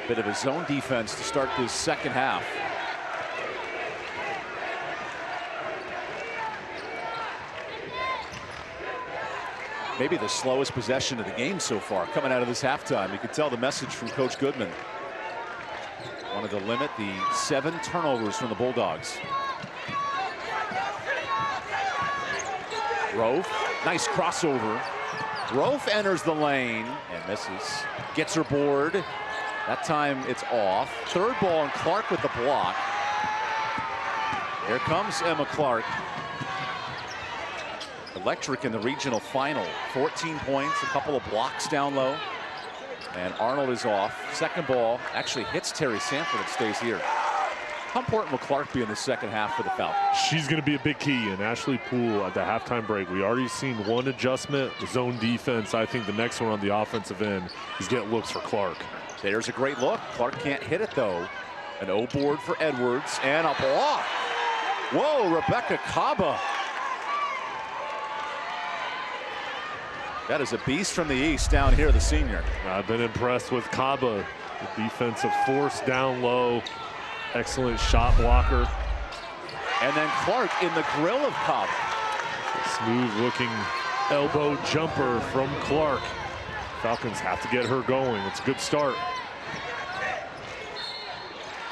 Bit of a zone defense to start this second half. Maybe the slowest possession of the game so far coming out of this halftime. You could tell the message from Coach Goodman. Wanted to limit the 7 turnovers from the Bulldogs. Rove, nice crossover. Rove enters the lane and misses. Gets her board. That time it's off. Third ball and Clark with the block. Here comes Emma Clark. Electric in the regional final. 14 points, a couple of blocks down low. And Arnold is off. Second ball actually hits Terry Sanford and stays here. How important will Clark be in the second half for the Falcons? She's going to be a big key. And Ashley Poole at the halftime break, we already seen one adjustment, the zone defense. I think the next one on the offensive end is getting looks for Clark. There's a great look. Clark can't hit it though. An O board for Edwards and a block. Whoa, Rebecca Kaba. That is a beast from the east down here, the senior. I've been impressed with Kaba, the defensive force down low. Excellent shot blocker. And then Clark in the grill of Kaba. Smooth looking elbow jumper from Clark. Falcons have to get her going. It's a good start.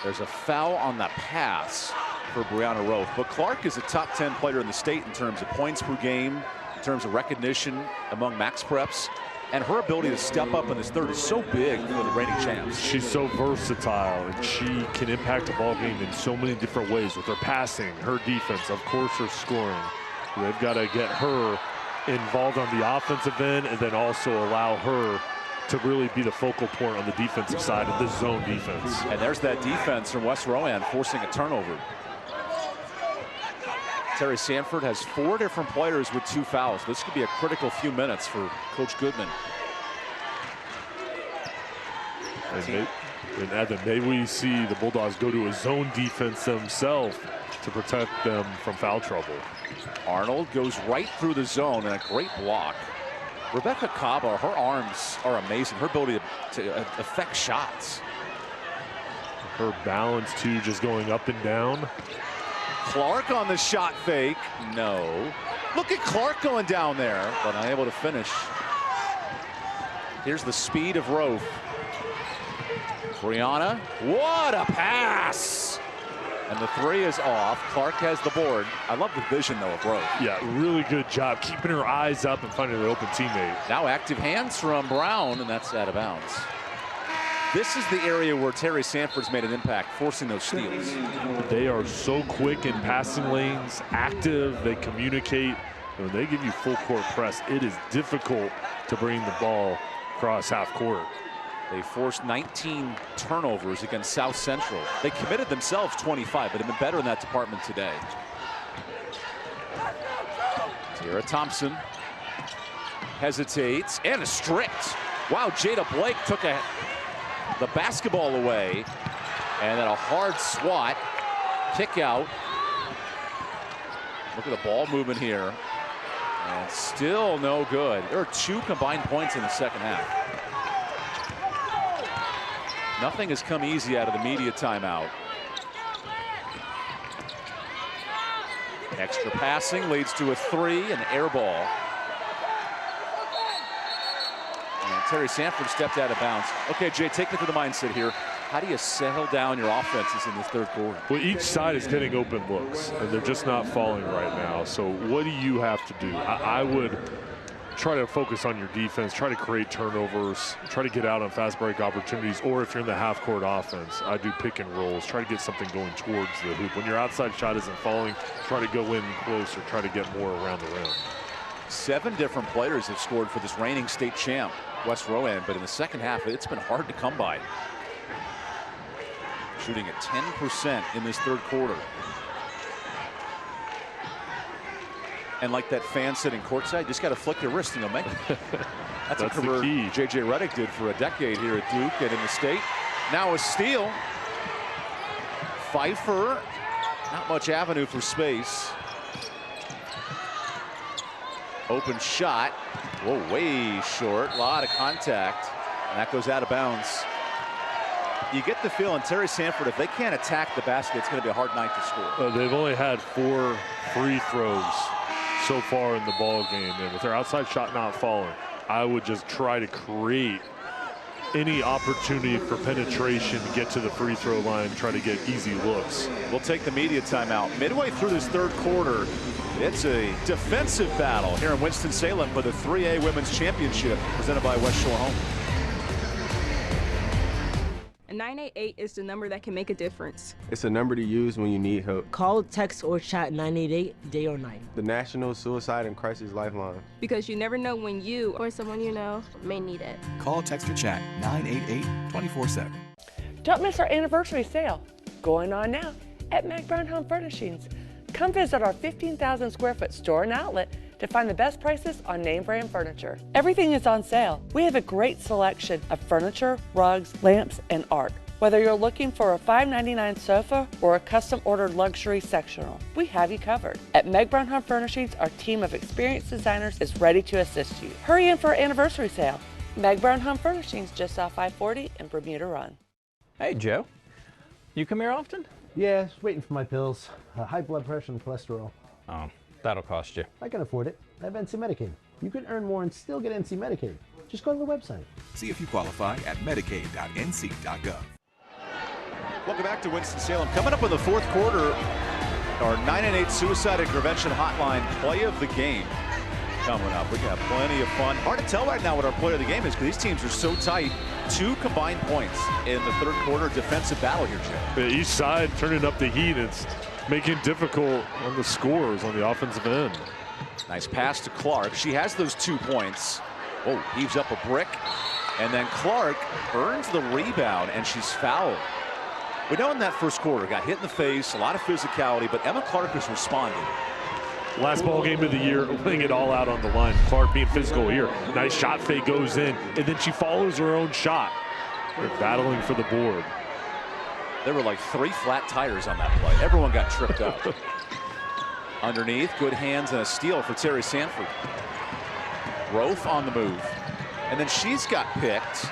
There's a foul on the pass for Brianna Rove. But Clark is a top 10 player in the state in terms of points per game, in terms of recognition among max preps. And her ability to step up in this third is so big for the reigning champs. She's so versatile, and she can impact a ball game in so many different ways with her passing, her defense, of course her scoring. They've got to get her involved on the offensive end and then also allow her to really be the focal point on the defensive side of this zone defense. And there's that defense from West Rowan forcing a turnover. Terry Sanford has 4 different players with 2 fouls. This could be a critical few minutes for Coach Goodman. And Evan, maybe we see the Bulldogs go to a zone defense themselves to protect them from foul trouble. Arnold goes right through the zone and a great block. Rebecca Kaba, her arms are amazing. Her ability to affect shots. Her balance too, just going up and down. Clark on the shot fake. No. Look at Clark going down there, but unable to finish. Here's the speed of Rove. Brianna, what a pass! And the 3 is off. Clark has the board. I love the vision, though, of Rove. Yeah, really good job keeping her eyes up and finding an open teammate. Now active hands from Brown, and that's out of bounds. This is the area where Terry Sanford's made an impact, forcing those steals. They are so quick in passing lanes, active, they communicate. When they give you full court press, it is difficult to bring the ball across half court. They forced 19 turnovers against South Central. They committed themselves 25, but have been better in that department today. Tara Thompson hesitates and is stripped. Wow, Jada Blake took the basketball away, and then a hard swat, kick out. Look at the ball movement here, and still no good. There are 2 combined points in the second half. Nothing has come easy out of the media timeout. Extra passing leads to a 3, an air ball. And Terry Sanford stepped out of bounds. Okay, Jay, take me through the mindset here. How do you settle down your offenses in this third quarter? Well, each side is getting open looks, and they're just not falling right now. So what do you have to do? I would try to focus on your defense, try to create turnovers, try to get out on fast break opportunities, or if you're in the half court offense, I do pick and rolls, try to get something going towards the hoop. When your outside shot isn't falling, try to go in close or try to get more around the rim. 7 different players have scored for this reigning state champ, West Rowan, but in the second half, it's been hard to come by. Shooting at 10% in this third quarter. And like that fan sitting courtside, you just got to flick your wrist and you'll make it. That's a career J.J. Redick did for a decade here at Duke and in the state. Now a steal. Pfeiffer, not much avenue for space. Open shot. Whoa, way short. A lot of contact. And that goes out of bounds. You get the feeling Terry Sanford, if they can't attack the basket, it's going to be a hard night to score. They've only had 4 free throws so far in the ball game, and with their outside shot not falling, I would just try to create any opportunity for penetration, get to the free throw line, try to get easy looks. We'll take the media timeout. Midway through this third quarter, It's a defensive battle here in Winston-Salem for the 3A Women's Championship presented by West Shore Home. A 988 is the number that can make a difference. It's a number to use when you need help. Call, text, or chat 988 day or night. The National Suicide and Crisis Lifeline. Because you never know when you or someone you know may need it. Call, text, or chat 988 24/7. Don't miss our anniversary sale going on now at Meg Brown Home Furnishings. Come visit our 15,000 square foot store and outlet to find the best prices on name brand furniture. Everything is on sale. We have a great selection of furniture, rugs, lamps, and art. Whether you're looking for a $5.99 sofa or a custom ordered luxury sectional, we have you covered. At Meg Brown Home Furnishings, our team of experienced designers is ready to assist you. Hurry in for our anniversary sale. Meg Brown Home Furnishings, just off I-40 and Bermuda Run. Hey Joe, you come here often? Yeah, just waiting for my pills. High blood pressure and cholesterol. Oh, that'll cost you. I can afford it. I have NC Medicaid. You can earn more and still get NC Medicaid. Just go to the website. See if you qualify at medicaid.nc.gov. Welcome back to Winston-Salem. Coming up in the fourth quarter, our 988 Suicide and Prevention Hotline play of the game coming up. We got plenty of fun. Hard to tell right now what our play of the game is because these teams are so tight. 2 combined points in the third quarter defensive battle here, Joe. Yeah, each side turning up the heat. It's making it difficult on the scores on the offensive end. Nice pass to Clark. She has those 2 points. Oh, heaves up a brick. And then Clark earns the rebound, and she's fouled. We know in that first quarter, got hit in the face, a lot of physicality, but Emma Clark has responded. Last ball game of the year, laying it all out on the line. Clark being physical here. Nice shot fake goes in, and then she follows her own shot. They're battling for the board. There were like 3 flat tires on that play. Everyone got tripped up. Underneath, good hands and a steal for Terry Sanford. Rofe on the move. And then she's got picked.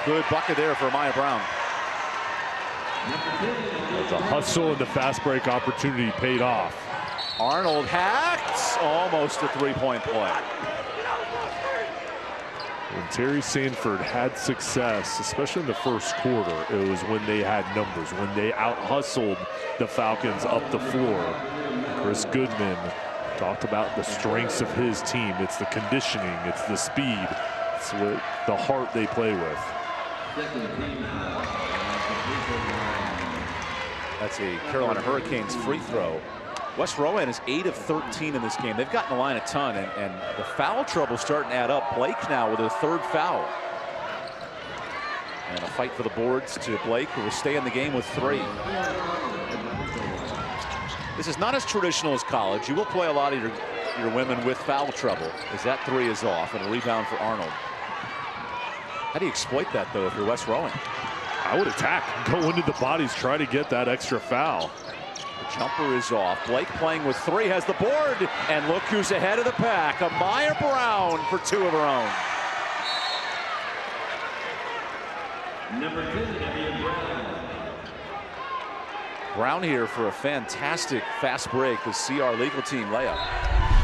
Good bucket there for Maya Brown. The hustle and the fast break opportunity paid off. Arnold hacked, almost a 3-point play. When Terry Sanford had success, especially in the first quarter, it was when they had numbers, when they out-hustled the Falcons up the floor. Chris Goodman talked about the strengths of his team. It's the conditioning, it's the speed, it's what the heart they play with. That's a Carolina Hurricanes free throw. West Rowan is 8 of 13 in this game. They've gotten the line a ton, and the foul trouble starting to add up. Blake now with her 3rd foul. And a fight for the boards to Blake, who will stay in the game with 3. This is not as traditional as college. You will play a lot of your women with foul trouble, as that 3 is off, and a rebound for Arnold. How do you exploit that, though, if you're West Rowan? I would attack, go into the bodies, try to get that extra foul. The jumper is off. Blake playing with 3, has the board, and look who's ahead of the pack. Amaya Brown for 2 of her own. Number 10, Brown here for a fantastic fast break. The CR legal team layup.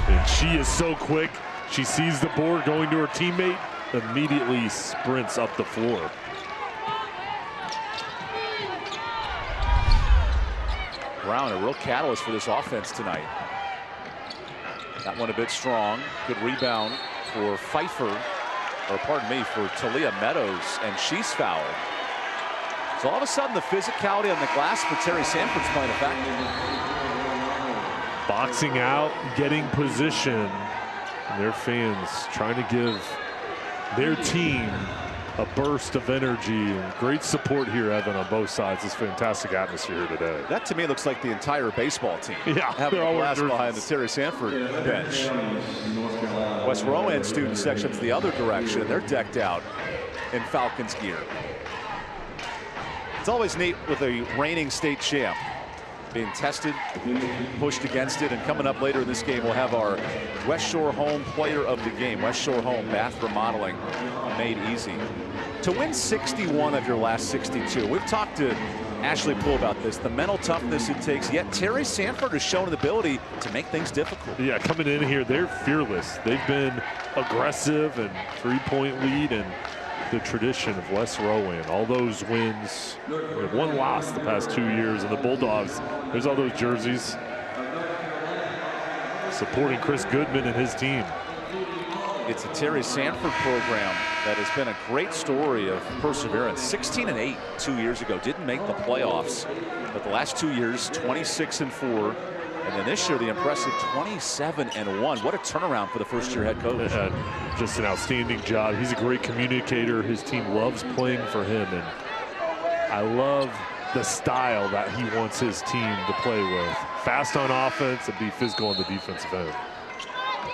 And she is so quick. She sees the board going to her teammate, immediately sprints up the floor. Brown, a real catalyst for this offense tonight. That one a bit strong. Good rebound for Pfeiffer, or pardon me, for Talia Meadows, and she's fouled. So all of a sudden, the physicality on the glass for Terry Sanford's playing a factor. Boxing out, getting position, and their fans trying to give their team a burst of energy, and great support here, Evan, on both sides. It's fantastic atmosphere here today. That to me looks like the entire baseball team. Yeah, having a blast behind the Terry Sanford bench. West Rowan student section's the other direction. They're decked out in Falcons gear. It's always neat with a reigning state champ being tested, pushed against it, and coming up later in this game, we'll have our West Shore Home player of the game. West Shore Home bath remodeling made easy. To win 61 of your last 62, we've talked to Ashley Poole about this, the mental toughness it takes, yet Terry Sanford has shown the ability to make things difficult. Yeah, coming in here, they're fearless. They've been aggressive and 3-point lead, and the tradition of West Rowan. All those wins, one loss the past 2 years, and the Bulldogs, there's all those jerseys. supporting Chris Goodman and his team. It's a Terry Sanford program that has been a great story of perseverance. 16-8 2 years ago, didn't make the playoffs, but the last 2 years, 26-4. And then this year, the impressive 27-1. What a turnaround for the first-year head coach. Just an outstanding job. He's a great communicator. His team loves playing for him, and I love the style that he wants his team to play with. Fast on offense and be physical on the defensive end.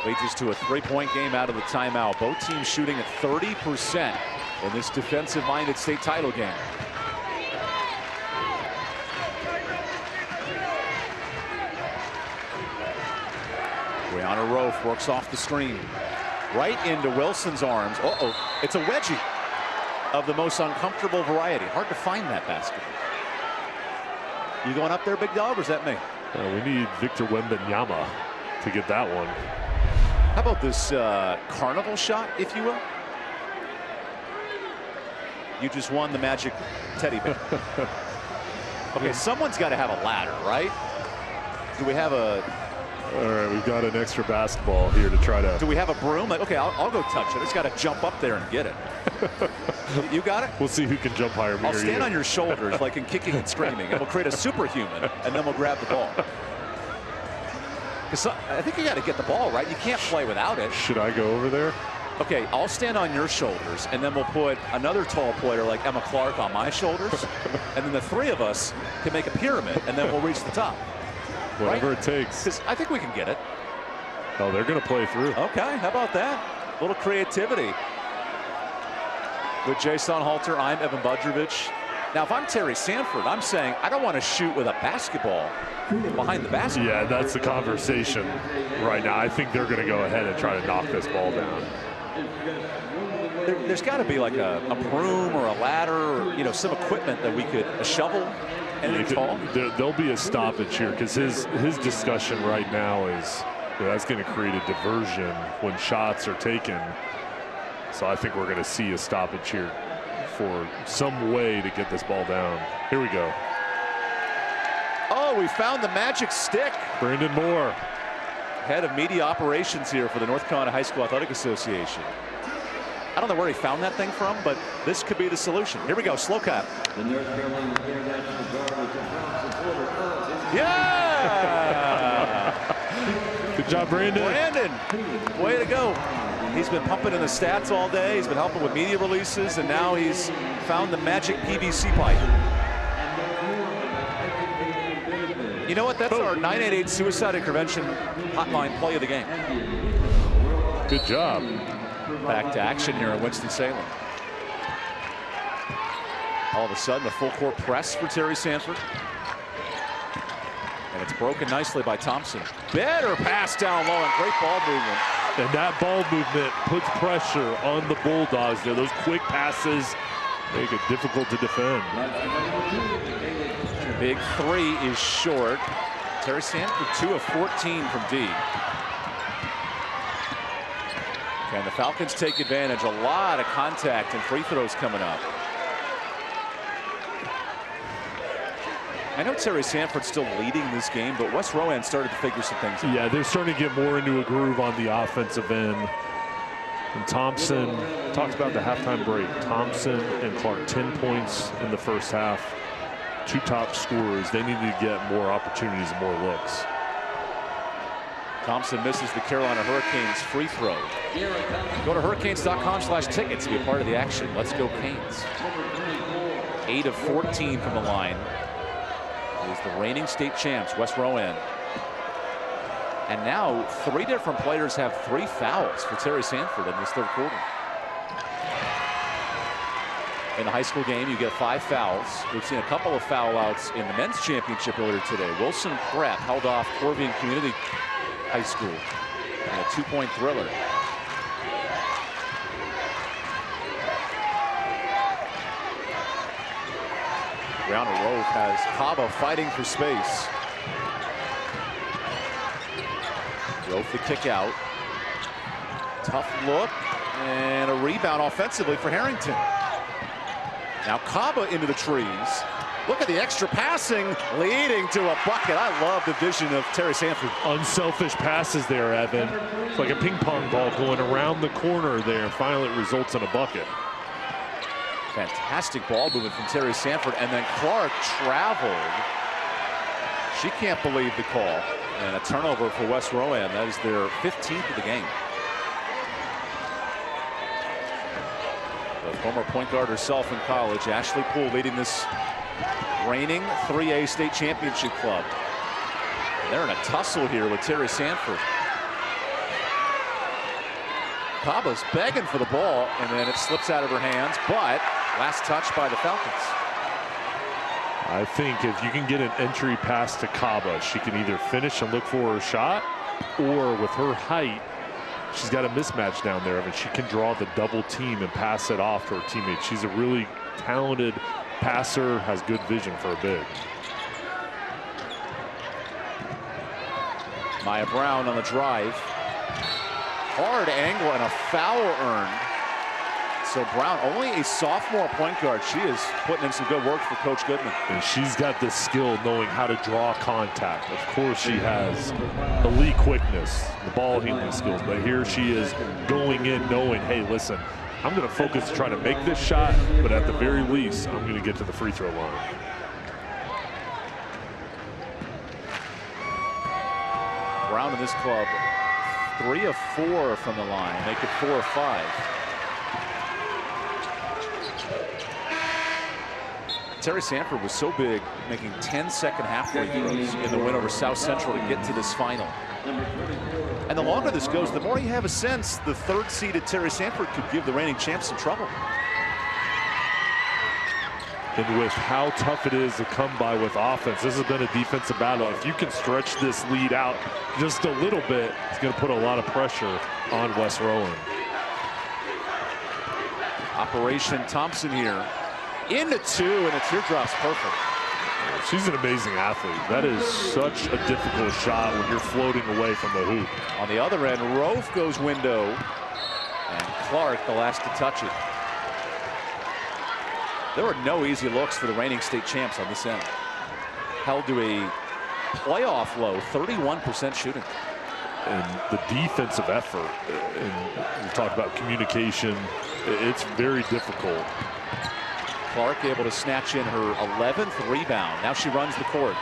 Leads us to a three-point game out of the timeout. Both teams shooting at 30% in this defensive-minded state title game. Brianna Rofe works off the screen. Right into Wilson's arms. Uh-oh, it's a wedgie of the most uncomfortable variety. Hard to find that basketball. You going up there, big dog, or is that me? We need Victor Wembanyama to get that one. How about this carnival shot, if you will? You just won the magic teddy bear. Okay, someone's got to have a ladder, right? Do we have a... All right, we've got an extra basketball here to try to... Do we have a broom? Like, okay, I'll go touch it. I just got to jump up there and get it. You got it? We'll see who can jump higher. I'll stand on your shoulders like in Kicking and Screaming, and we'll create a superhuman, and then we'll grab the ball. I think you got to get the ball, right? You can't play without it. Should I go over there? Okay, I'll stand on your shoulders, and then we'll put another tall player like Emma Clark on my shoulders, and then the three of us can make a pyramid, and then we'll reach the top. Whatever it takes. Because I think we can get it. Oh, they're going to play through. Okay, how about that? A little creativity. With Jason Halter, I'm Evan Budrovich. Now, if I'm Terry Sanford, I'm saying I don't want to shoot with a basketball behind the basket. Yeah, that's the conversation right now. I think they're going to go ahead and try to knock this ball down. There's got to be like a broom or a ladder or, you know, some equipment that we could, a shovel, anything tall. There'll be a stoppage here because his discussion right now is that's going to create a diversion when shots are taken. So I think we're going to see a stoppage here for some way to get this ball down. Here we go. Oh, we found the magic stick. Brandon Moore, head of media operations here for the North Carolina High School Athletic Association. I don't know where he found that thing from, but this could be the solution. Here we go, slow clap. The North Carolina International Guard is a proud supporter of... Yeah! Good job, Brandon. Brandon, way to go. He's been pumping in the stats all day. He's been helping with media releases, and now he's found the magic PVC pipe. You know what? That's our 988 suicide and prevention hotline play of the game. Good job. Back to action here in Winston-Salem. All of a sudden, the full court press for Terry Sanford. And it's broken nicely by Thompson. Better pass down low and great ball movement. And that ball movement puts pressure on the Bulldogs there. Those quick passes make it difficult to defend. Big three is short. Terry Sanford 2 of 14 from D. And the Falcons take advantage. A lot of contact and free throws coming up. I know Terry Sanford's still leading this game, but West Rowan started to figure some things out. Yeah, they're starting to get more into a groove on the offensive end. And Thompson, talked about the halftime break. Thompson and Clark, 10 points in the first half. Two top scorers. They need to get more opportunities and more looks. Thompson misses the Carolina Hurricanes free throw. Go to hurricanes.com/tickets to be a part of the action. Let's go Canes. 8 of 14 from the line. Is the reigning state champs, West Rowan. And now 3 different players have 3 fouls for Terry Sanford in this third quarter. In the high school game, you get 5 fouls. We've seen a couple of foul outs in the men's championship earlier today. Wilson Prep held off Corvian Community High School in a 2-point thriller. Brianna Rowe has Cava fighting for space. Rowe the kick out. Tough look and a rebound offensively for Harrington. Now Cava into the trees. Look at the extra passing leading to a bucket. I love the vision of Terry Sanford. Unselfish passes there, Evan. It's like a ping pong ball going around the corner there, and finally it results in a bucket. Fantastic ball movement from Terry Sanford, and then Clark traveled. She can't believe the call. And a turnover for West Rowan. That is their 15th of the game. The former point guard herself in college, Ashley Poole, leading this reigning 3A state championship club. They're in a tussle here with Terry Sanford. Kaba's begging for the ball, and then it slips out of her hands, but last touch by the Falcons. I think if you can get an entry pass to Kaba, she can either finish and look for her shot, or with her height, she's got a mismatch down there, and she can draw the double team and pass it off to her teammates. She's a really talented passer, has good vision for a big. Maya Brown on the drive. Hard angle and a foul earned. So Brown, only a sophomore point guard. She is putting in some good work for Coach Goodman. And she's got the skill knowing how to draw contact. Of course she has elite quickness, the ball handling skills, but here she is going in knowing, hey, listen, I'm going to focus to try to make this shot, but at the very least, I'm going to get to the free throw line. Brown in this club, 3 of 4 from the line, make it 4 of 5. Terry Sanford was so big, making 10 second half free throws in the win over South Central to get to this final. And the longer this goes, the more you have a sense the third seeded Terry Sanford could give the reigning champs some trouble. And with how tough it is to come by with offense, this has been a defensive battle. If you can stretch this lead out just a little bit, it's going to put a lot of pressure on West Rowan. Operation Thompson here. Into 2, and the teardrop's perfect. She's an amazing athlete. That is such a difficult shot when you're floating away from the hoop. On the other end, Rofe goes window, and Clark the last to touch it. There were no easy looks for the reigning state champs on this end. Held to a playoff low, 31% shooting. And the defensive effort, and we talked about communication, it's very difficult. Clark able to snatch in her 11th rebound. Now she runs the court.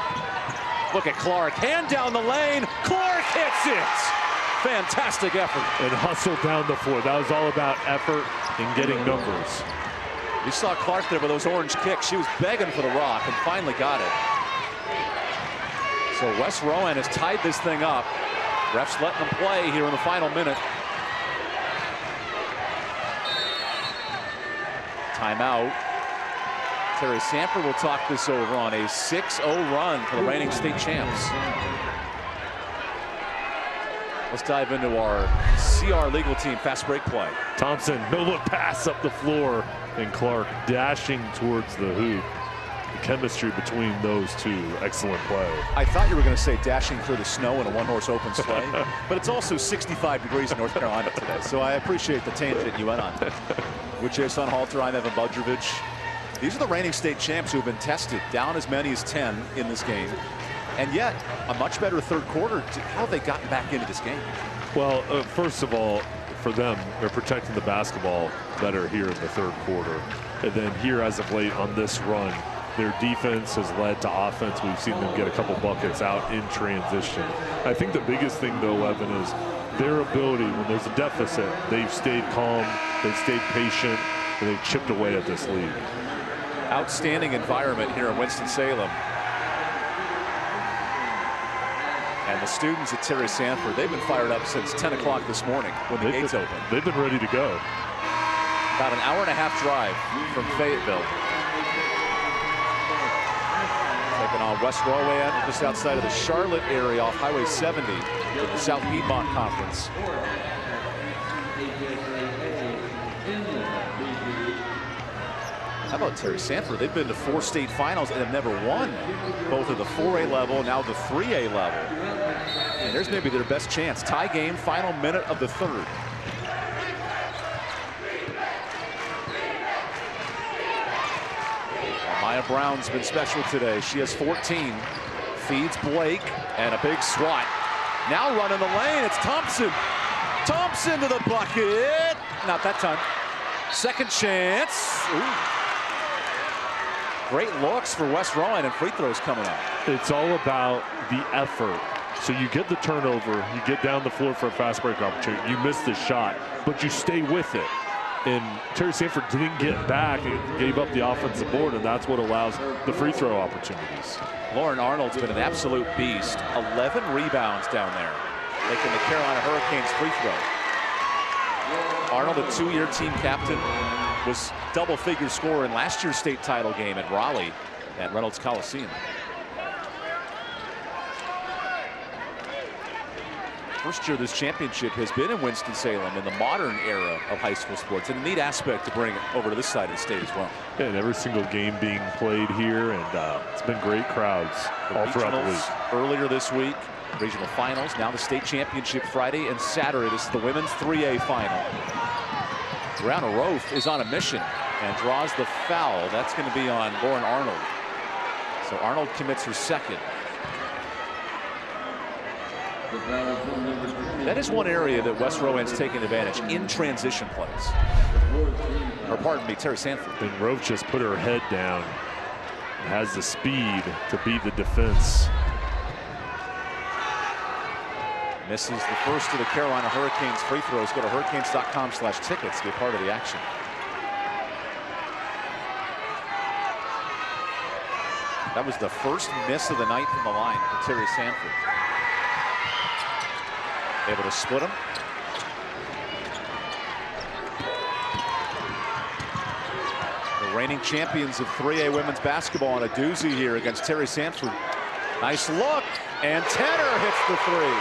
Look at Clark, hand down the lane. Clark hits it. Fantastic effort. And hustle down the floor. That was all about effort and getting numbers. You saw Clark there with those orange kicks. She was begging for the rock and finally got it. So West Rowan has tied this thing up. Refs letting them play here in the final minute. Timeout. Terry Sanford will talk this over on a 6-0 run for the reigning state champs. Let's dive into our CR legal team fast break play. Thompson, no look pass up the floor, and Clark dashing towards the hoop. The chemistry between those two, excellent play. I thought you were going to say dashing through the snow in a one-horse open sleigh, but it's also 65 degrees in North Carolina today, so I appreciate the tangent you went on. With Jason Halter, I'm Evan Budrovich. These are the reigning state champs who have been tested, down as many as 10 in this game, and yet a much better third quarter. How have they gotten back into this game? Well, first of all, for them, they're protecting the basketball better here in the third quarter. And then here as of late on this run, their defense has led to offense. We've seen them get a couple buckets out in transition. I think the biggest thing, though, Evan, is their ability, when there's a deficit, they've stayed calm, they've stayed patient, and they've chipped away at this lead. Outstanding environment here in Winston-Salem. And the students at Terry Sanford, they've been fired up since 10 o'clock this morning when the gates opened. They've been ready to go. About an hour-and-a-half drive from Fayetteville. Taking on West Rowan, just outside of the Charlotte area off Highway 70 with the South Piedmont Conference. How about Terry Sanford? They've been to 4 state finals and have never won, both at the 4A level, now the 3A level. And there's maybe their best chance. Tie game, final minute of the third. Maya Carolina Brown's been special today. She has 14. Feeds Blake, and a big swat. Now running the lane, it's Thompson. Thompson to the bucket. Not that time. Second chance. Ooh. Great looks for West Rowan, and free throws coming up. It's all about the effort. So you get the turnover, you get down the floor for a fast break opportunity, you miss the shot, but you stay with it. And Terry Sanford didn't get back and gave up the offensive board, and that's what allows the free throw opportunities. Lauren Arnold's been an absolute beast. 11 rebounds down there, making the Carolina Hurricanes free throw. Arnold, a 2-year team captain, was double-figure scorer in last year's state title game at Raleigh at Reynolds Coliseum. First year this championship has been in Winston-Salem in the modern era of high school sports, and a neat aspect to bring it over to this side of the state as well. Yeah, and every single game being played here, and it's been great crowds all throughout the week. Earlier this week, regional finals, now the state championship Friday and Saturday. This is the women's 3A final. Brianna Roth is on a mission and draws the foul. That's going to be on Lauren Arnold. So Arnold commits her second. That is one area that West Rowan's taken advantage in transition plays. Or pardon me, Terry Sanford. And Rove just put her head down. Has the speed to beat the defense. Misses the first of the Carolina Hurricanes free throws. Go to hurricanes.com/tickets to be a part of the action. That was the first miss of the night from the line for Terry Sanford. Able to split them. The reigning champions of 3A women's basketball on a doozy here against Terry Sanford. Nice look, and Tanner hits the three.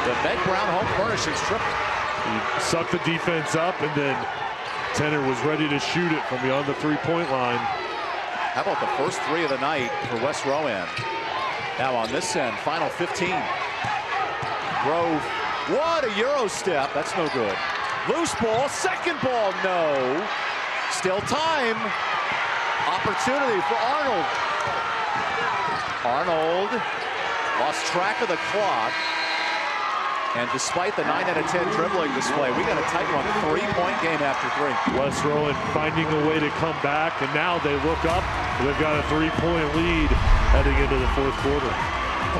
The Meg Brown Home Furnishings triple. He sucked the defense up, and then Tanner was ready to shoot it from beyond the three-point line. How about the first three of the night for West Rowan? Now on this end, final 15. Grove, what a Euro step. That's no good. Loose ball, second ball, no. Still time. Opportunity for Arnold. Arnold lost track of the clock. And despite the 9 out of 10 dribbling display, we got a tight one. 3-point game after 3. West Rowan finding a way to come back, and now they look up. They've got a 3-point lead heading into the fourth quarter.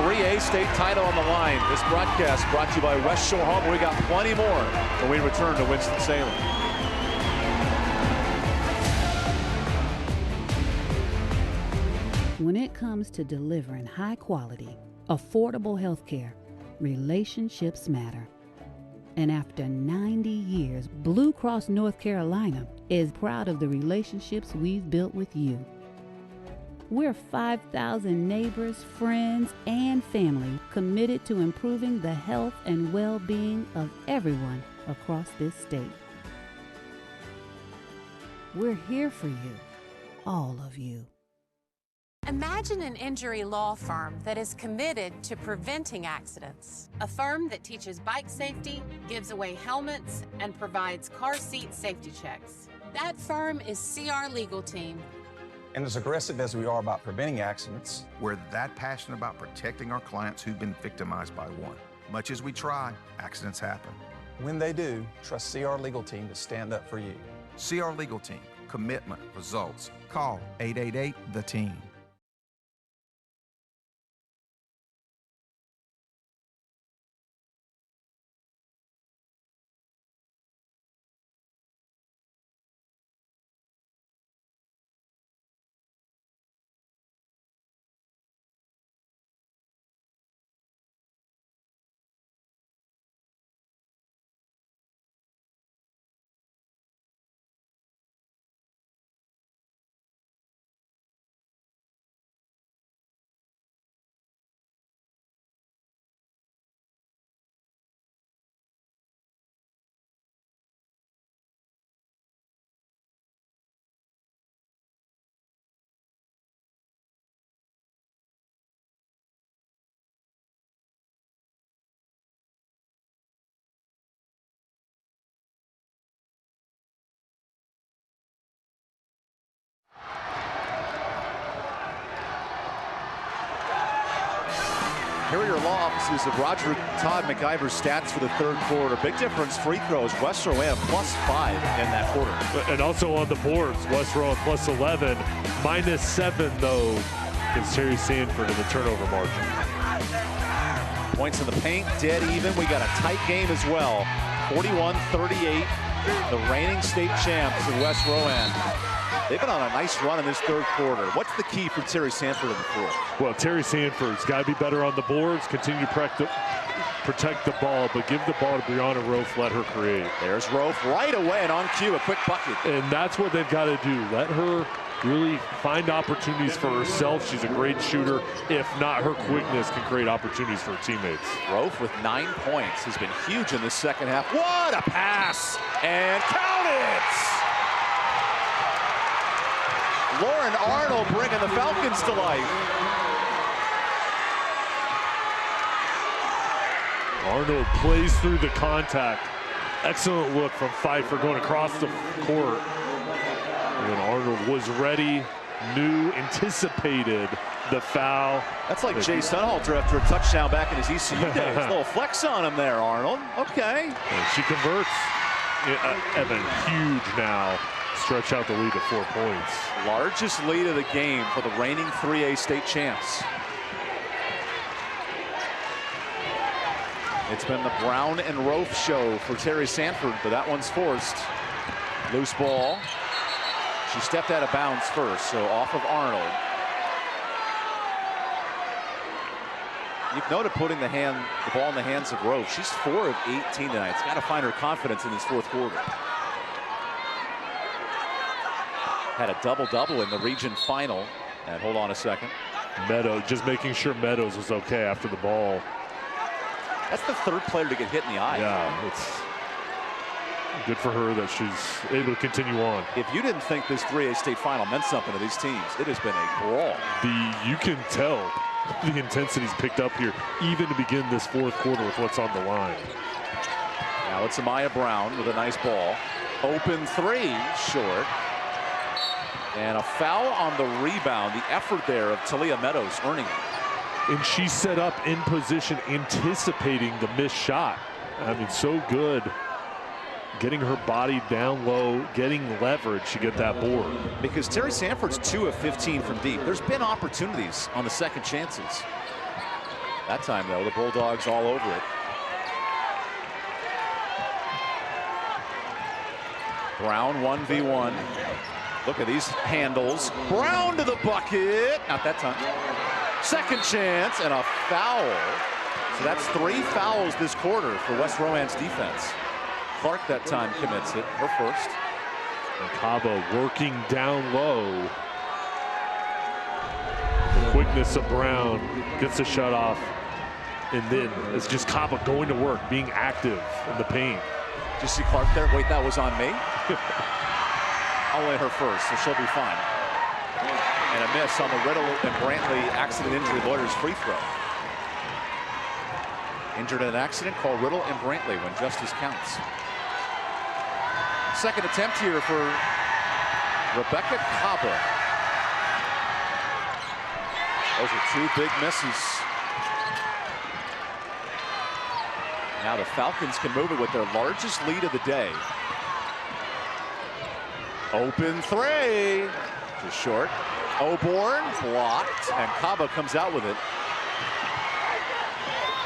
3A state title on the line. This broadcast brought to you by West Shore Home. We got plenty more when we return to Winston-Salem. When it comes to delivering high quality, affordable health care, relationships matter. And after 90 years, Blue Cross North Carolina is proud of the relationships we've built with you. We're 5,000 neighbors, friends, and family committed to improving the health and well-being of everyone across this state. We're here for you, all of you. Imagine an injury law firm that is committed to preventing accidents. A firm that teaches bike safety, gives away helmets, and provides car seat safety checks. That firm is CR Legal Team. And as aggressive as we are about preventing accidents, we're that passionate about protecting our clients who've been victimized by one. Much as we try, accidents happen. When they do, trust CR Legal Team to stand up for you. CR Legal Team, commitment, results. Call 888-THE-TEAM. Here are your law offices of Roger Todd McIver's stats for the third quarter. Big difference, free throws. West Rowan +5 in that quarter. And also on the boards, West Rowan +11, -7 though against Terry Sanford in the turnover margin. Points in the paint, dead even. We got a tight game as well. 41-38, the reigning state champs in West Rowan. They've been on a nice run in this third quarter. What's the key for Terry Sanford in the fourth? Well, Terry Sanford's got to be better on the boards, continue to protect the ball, but give the ball to Brianna Rofe, let her create. There's Rofe right away and on cue, a quick bucket. And that's what they've got to do. Let her really find opportunities for herself. She's a great shooter. If not, her quickness can create opportunities for her teammates. Rofe with 9 points has been huge in this second half. What a pass! And count it! Lauren Arnold bringing the Falcons to life. Arnold plays through the contact. Excellent look from Pfeiffer going across the court. And Arnold was ready, knew, anticipated the foul. That's like Jay Sunhalter after a touchdown back in his ECU days. A little flex on him there, Arnold. Okay. And she converts. Evan, huge now. Stretch out the lead to 4 points. Largest lead of the game for the reigning 3A state champs. It's been the Brown and Rofe show for Terry Sanford, but that one's forced. Loose ball. She stepped out of bounds first, so off of Arnold. You've noted putting the ball in the hands of Rofe. She's 4 of 18 tonight. It's got to find her confidence in this fourth quarter. Had a double-double in the region final. And hold on a second. Meadows, just making sure Meadows was okay after the ball. That's the third player to get hit in the eye. Yeah, it's good for her that she's able to continue on. If you didn't think this 3A state final meant something to these teams, it has been a brawl. You can tell the intensity's picked up here, even to begin this fourth quarter with what's on the line. Now it's Amaya Brown with a nice ball. Open three, short. And a foul on the rebound. The effort there of Talia Meadows earning it. And she set up in position, anticipating the missed shot. I mean, so good. Getting her body down low, getting leverage to get that board. Because Terry Sanford's 2 of 15 from deep. There's been opportunities on the second chances. That time, though, the Bulldogs all over it. Brown 1v1. Look at these handles. Brown to the bucket. Not that time. Second chance and a foul. So that's 3 fouls this quarter for West Rowan's defense. Clark that time commits it, her first. And Cabo working down low. The quickness of Brown gets the shut off. And then it's just Cabo going to work, being active in the paint. Did you see Clark there? Wait, that was on me? Only her first, so she'll be fine. And a miss on the Riddle and Brantley accident injury lawyer's free throw. Injured in an accident, call Riddle and Brantley when justice counts. Second attempt here for Rebecca Cabo. Those are 2 big misses. Now the Falcons can move it with their largest lead of the day. Open three. Just short. Oborn blocked, and Cabo comes out with it.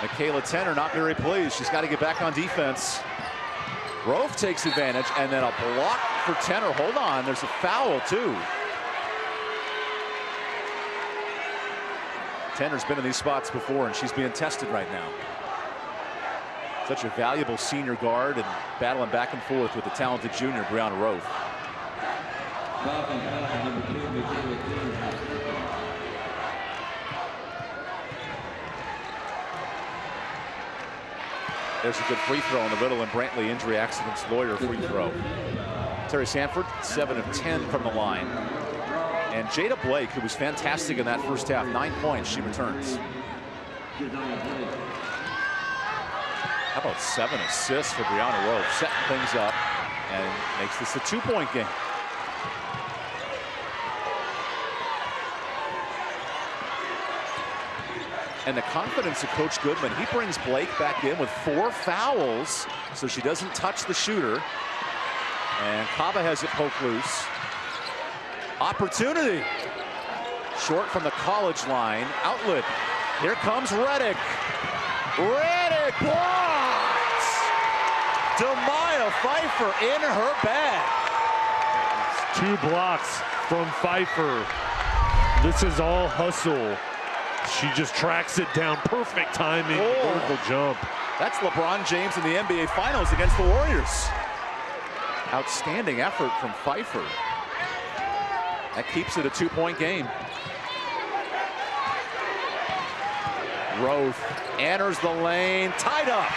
Michaela Tenner not very pleased. She's got to get back on defense. Rofe takes advantage, and then a block for Tenner. Hold on, there's a foul too. Tenner's been in these spots before, and she's being tested right now. Such a valuable senior guard and battling back and forth with the talented junior Brianna Rofe. There's a good free throw on the Riddle and Brantley injury accidents lawyer free throw. Terry Sanford, 7 of 10 from the line. And Jada Blake, who was fantastic in that first half, 9 points, she returns. How about 7 assists for Brianna Rofe, setting things up and makes this a 2-point game. And the confidence of Coach Goodman. He brings Blake back in with 4 fouls, so she doesn't touch the shooter. And Kaba has it poked loose. Opportunity. Short from the college line. Outlet. Here comes Reddick. Reddick blocks! Demaya Pfeiffer in her bag. 2 blocks from Pfeiffer. This is all hustle. She just tracks it down. Perfect timing. Vertical jump. That's LeBron James in the NBA Finals against the Warriors. Outstanding effort from Pfeiffer. That keeps it a 2-point game. Rowe enters the lane, tied up.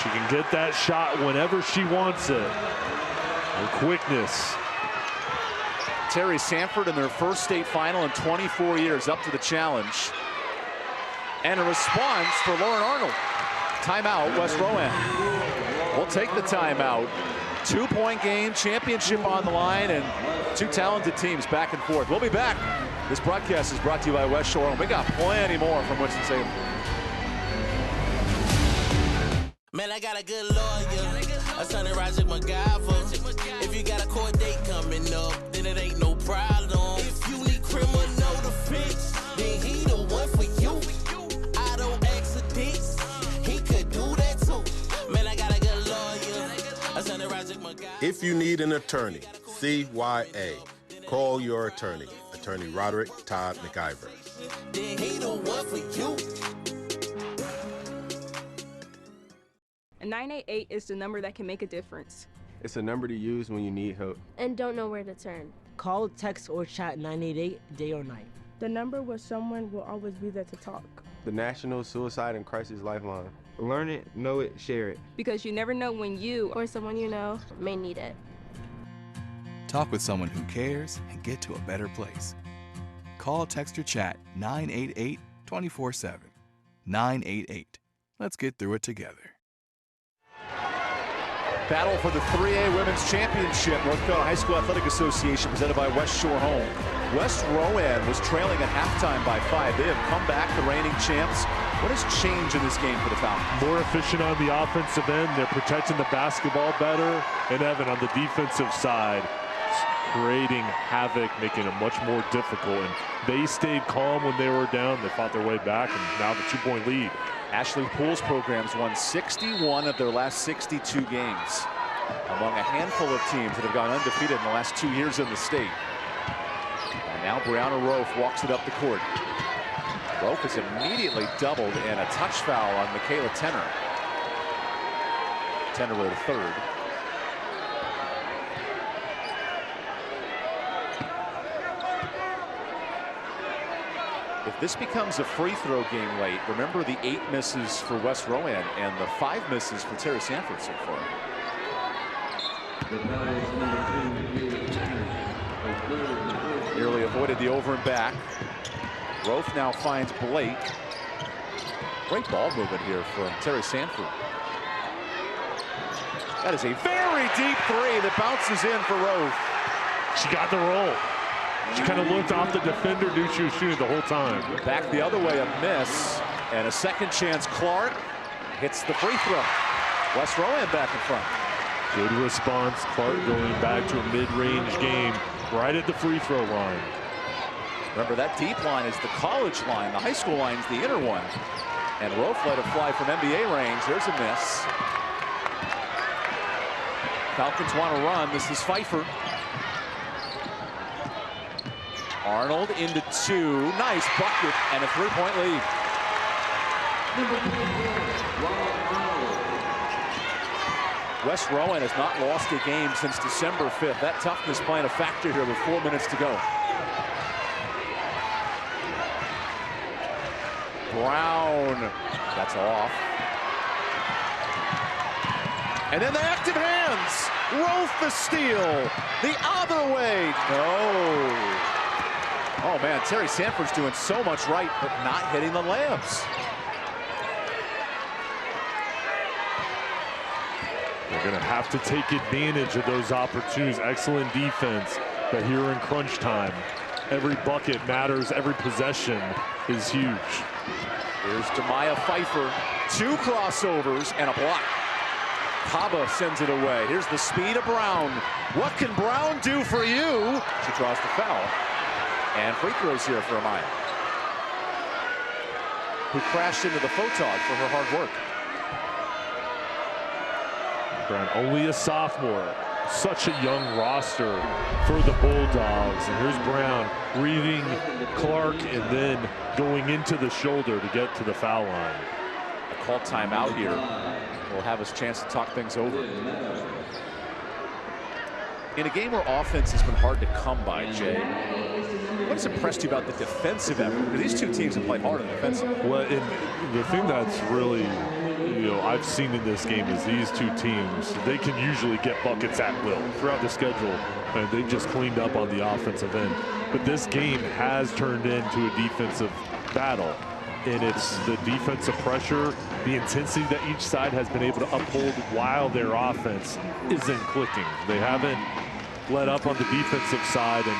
She can get that shot whenever she wants it. Her quickness. Terry Sanford in their first state final in 24 years up to the challenge. And a response for Lauren Arnold. Timeout, West Rowan. We'll take the timeout. 2-point game, championship on the line, and 2 talented teams back and forth. We'll be back. This broadcast is brought to you by West Shore, and we got plenty more from Winston-Salem. Man, I got a good lawyer, a son of Roger MacGyver. If you got a court date coming up, then it ain't no problem. If you need criminal defense, then he the one for you. I don't accidents, he could do that too. Man, I got a good lawyer, a son of Roger MacGyver. If you need an attorney, CYA, call your attorney, Attorney Roderick Todd McIver. Then he the one for you. A 988 is the number that can make a difference. It's a number to use when you need help and don't know where to turn. Call, text, or chat 988 day or night. The number where someone will always be there to talk. The National Suicide and Crisis Lifeline. Learn it, know it, share it. Because you never know when you or someone you know may need it. Talk with someone who cares and get to a better place. Call, text, or chat 988 24/7. 988. Let's get through it together. Battle for the 3A Women's Championship. North Carolina High School Athletic Association presented by West Shore Home. West Rowan was trailing at halftime by 5. They have come back, the reigning champs. What has changed in this game for the Falcons? More efficient on the offensive end. They're protecting the basketball better. And Evan on the defensive side, creating havoc, making it much more difficult. And they stayed calm when they were down. They fought their way back, and now the 2-point lead. Ashley Poole's programs won 61 of their last 62 games, among a handful of teams that have gone undefeated in the last 2 years in the state. And now Brianna Rowe walks it up the court. Rowe is immediately doubled, and a touch foul on Michaela Tenner. Tenner with a third. If this becomes a free throw game late, remember the 8 misses for West Rowan and the 5 misses for Terry Sanford so far. Nearly avoided the over and back. Rofe now finds Blake. Great ball movement here from Terry Sanford. That is a very deep 3 that bounces in for Rofe. She got the roll. She kind of looked off the defender, knew she was shooting the whole time. Back the other way, a miss. And a second chance, Clark hits the free throw. West Rowan back in front. Good response. Clark going back to a mid-range game right at the free throw line. Remember, that deep line is the college line. The high school line is the inner one. And Rofe let it fly from NBA range. There's a miss. Falcons want to run. This is Pfeiffer. Arnold into 2. Nice bucket and a 3-point lead. West Rowan has not lost a game since December 5th. That toughness playing a factor here with 4 minutes to go. Brown, that's off. And then the active hands. Rofe the steal. The other way. No. Oh man, Terry Sanford's doing so much right, but not hitting the layups. They're going to have to take advantage of those opportunities. Excellent defense, but here in crunch time, Every bucket matters. Every possession is huge. Here's Jemiah Pfeiffer. 2 crossovers and a block. Kaba sends it away. Here's the speed of Brown. What can Brown do for you? She draws the foul. And free throws here for Amaya, who crashed into the photog for her hard work. Brown, only a sophomore. Such a young roster for the Bulldogs. And here's Brown reading Clark and then going into the shoulder to get to the foul line. A call timeout here. We'll have us a chance to talk things over. In a game where offense has been hard to come by, Jay, what has impressed you about the defensive effort? Because these two teams have played hard on the defensive. Well, and the thing that's really, I've seen in this game is these two teams, they can usually get buckets at will throughout the schedule, and they've just cleaned up on the offensive end. But this game has turned into a defensive battle, and it's the defensive pressure, the intensity that each side has been able to uphold while their offense isn't clicking. They haven't let up on the defensive side and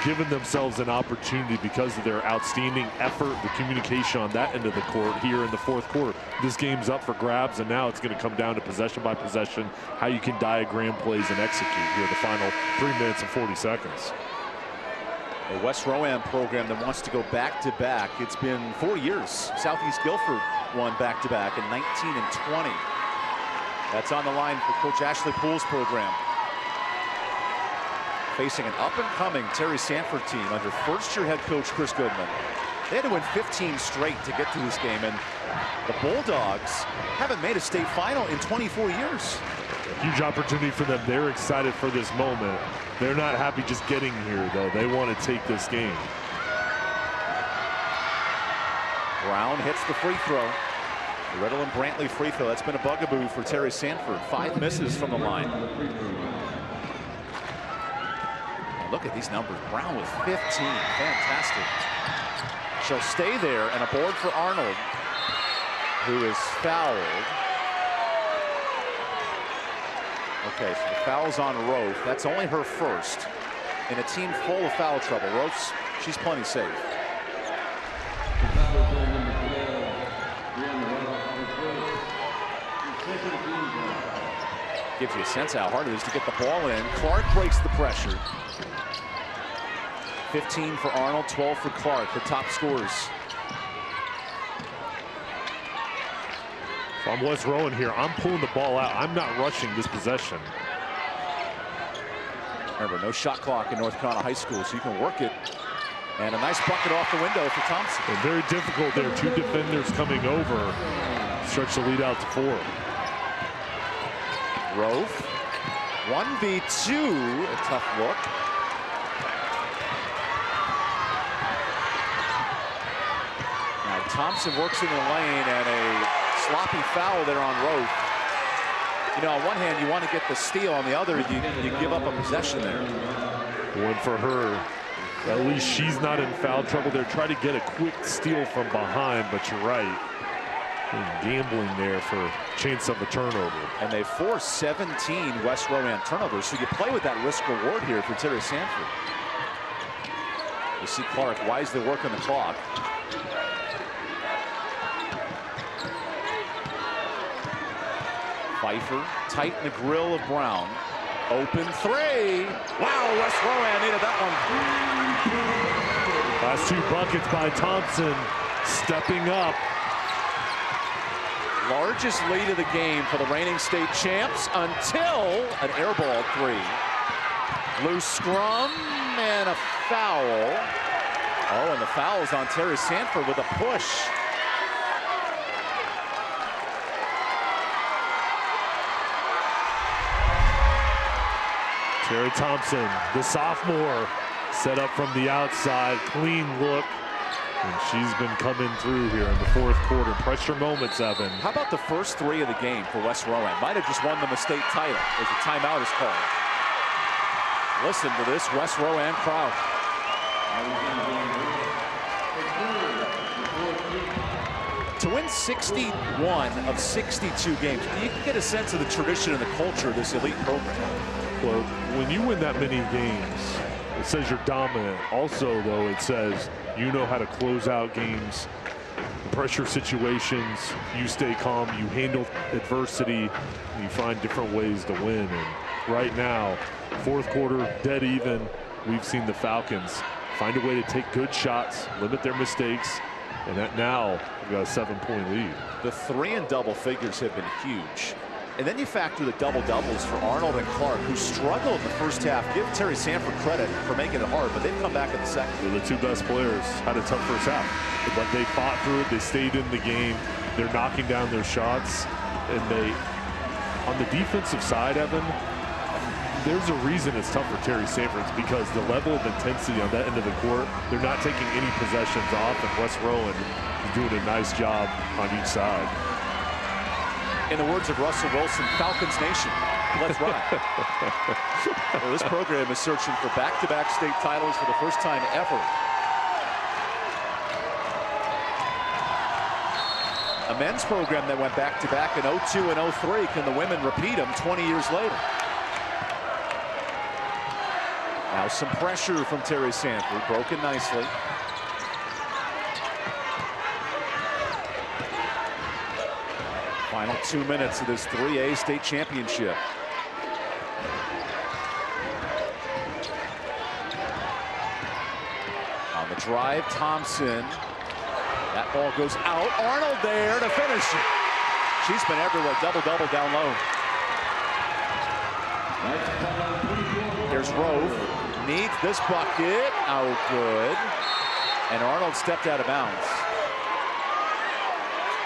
given themselves an opportunity because of their outstanding effort, the communication on that end of the court here in the fourth quarter. This game's up for grabs, and now it's going to come down to possession by possession, how you can diagram plays and execute here the final 3 minutes and 40 seconds. A West Rowan program that wants to go back-to-back. It's been 4 years. Southeast Guilford won back-to-back in 19 and 20. That's on the line for Coach Ashley Poole's program. Facing an up-and-coming Terry Sanford team under first-year head coach Chris Goodman. They had to win 15 straight to get to this game, and the Bulldogs haven't made a state final in 24 years. Huge opportunity for them. They're excited for this moment. They're not happy just getting here, though. They want to take this game. Brown hits the free throw. The Riddle and Brantley free throw. That's been a bugaboo for Terry Sanford. 5 misses from the line. Look at these numbers. Brown with 15. Fantastic. She'll stay there, and a board for Arnold, who is fouled. Okay, so the foul's on Rofe. That's only her first in a team full of foul trouble. Rofe's, she's plenty safe. Gives you a sense how hard it is to get the ball in. Clark breaks the pressure. 15 for Arnold, 12 for Clark, the top scorers. If I'm West Rowan here, I'm pulling the ball out. I'm not rushing this possession. Remember, no shot clock in North Carolina High School, so you can work it. And a nice bucket off the window for Thompson. And very difficult there. 2 defenders coming over. Stretch the lead out to 4. Rofe, 1v2, a tough look. Now Thompson works in the lane, and a sloppy foul there on Rofe. You know, on one hand, you want to get the steal. On the other, you give up a possession there. One for her. At least she's not in foul trouble. They're trying to get a quick steal from behind, but you're right. Gambling there for chance of a turnover. And they forced 17 West Rowan turnovers, so you play with that risk reward here for Terry Sanford. You see Clark wisely working the clock. Pfeiffer, tight in the grill of Brown. Open 3. Wow, West Rowan needed that one. Last 2 buckets by Thompson, stepping up. Largest lead of the game for the reigning state champs until an airball 3. Loose scrum and a foul. Oh, and the foul is on Terry Sanford with a push. Terry Thompson, the sophomore, set up from the outside, clean look. And she's been coming through here in the fourth quarter. Pressure moments, Evan. How about the first 3 of the game for West Rowan? Might have just won them a state title as the timeout is called. Listen to this West Rowan crowd. To win 61 of 62 games, you can get a sense of the tradition and the culture of this elite program. Well, when you win that many games, It says you're dominant. Also, though, it says you know how to close out games, pressure situations, you stay calm, you handle adversity, and you find different ways to win. And right now, fourth quarter, dead even, we've seen the Falcons find a way to take good shots, limit their mistakes, and that now we've got a 7-point lead. The 3 in double figures have been huge. And then you factor the double-doubles for Arnold and Clark, who struggled in the first half. Give Terry Sanford credit for making it hard, but they've come back in the second. They're the two best players. Had a tough first half, but they fought through it. They stayed in the game. They're knocking down their shots. And they, on the defensive side, Evan, there's a reason it's tough for Terry Sanford. It's because the level of intensity on that end of the court, they're not taking any possessions off, and Wes Rowan is doing a nice job on each side. In the words of Russell Wilson, Falcons Nation, let's rock. Well, this program is searching for back-to-back state titles for the first time ever. A men's program that went back-to-back in 02 and 03. Can the women repeat them 20 years later? Now some pressure from Terry Sanford, broken nicely. Final 2 minutes of this 3A state championship. On the drive, Thompson. That ball goes out. Arnold there to finish it. She's been everywhere. Double-double down low. Here's Rove. Needs this bucket. Oh, good. And Arnold stepped out of bounds.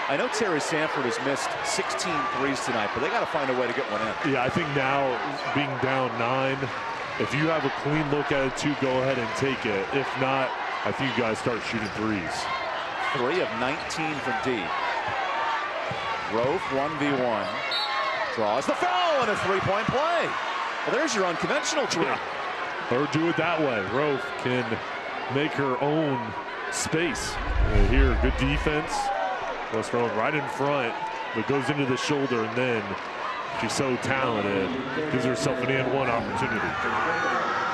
I know Terry Sanford has missed 16 threes tonight, but they got to find a way to get one in. Yeah, I think now, being down 9, if you have a clean look at it too, go ahead and take it. If not, I think you guys start shooting threes. 3 of 19 from D. Rove 1v1. Draws the foul and a three-point play. Well, there's your unconventional three. Yeah. Or do it that way. Rove can make her own space. Here, good defense. Wes Rowan right in front, but goes into the shoulder, and then she's so talented, gives herself an and-one opportunity.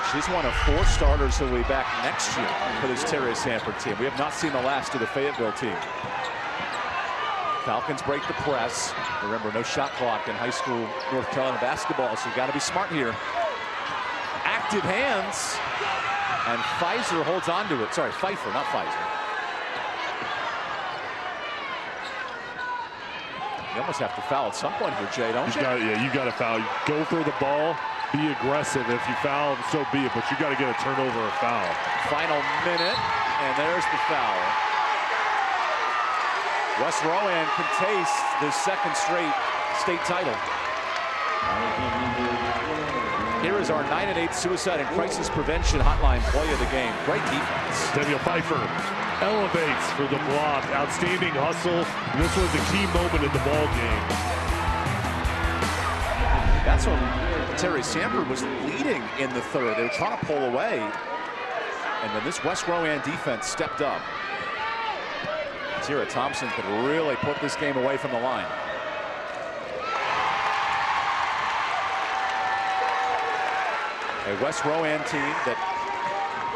She's one of 4 starters who will be back next year for this Terry Sanford team. We have not seen the last of the Fayetteville team. Falcons break the press. Remember, no shot clock in high school North Carolina basketball, so you got to be smart here. Active hands, and Pfizer holds on to it. Sorry, Pfeiffer, not Pfizer. You almost have to foul at some point here, Jay, don't you? Yeah, you got to foul. Go for the ball, be aggressive. If you foul, so be it, but you got to get a turnover or foul. Final minute, and there's the foul. Wes Rowan can taste the second straight state title. Here is our 9-8 suicide and crisis prevention hotline play of the game. Great defense. Daniel Pfeiffer elevates for the block. Outstanding hustle. This was a key moment in the ball game. That's when Terry Sanford was leading in the third. They were trying to pull away. And then this Wes Rowan defense stepped up. Tira Thompson could really put this game away from the line. A Wes Rowan team that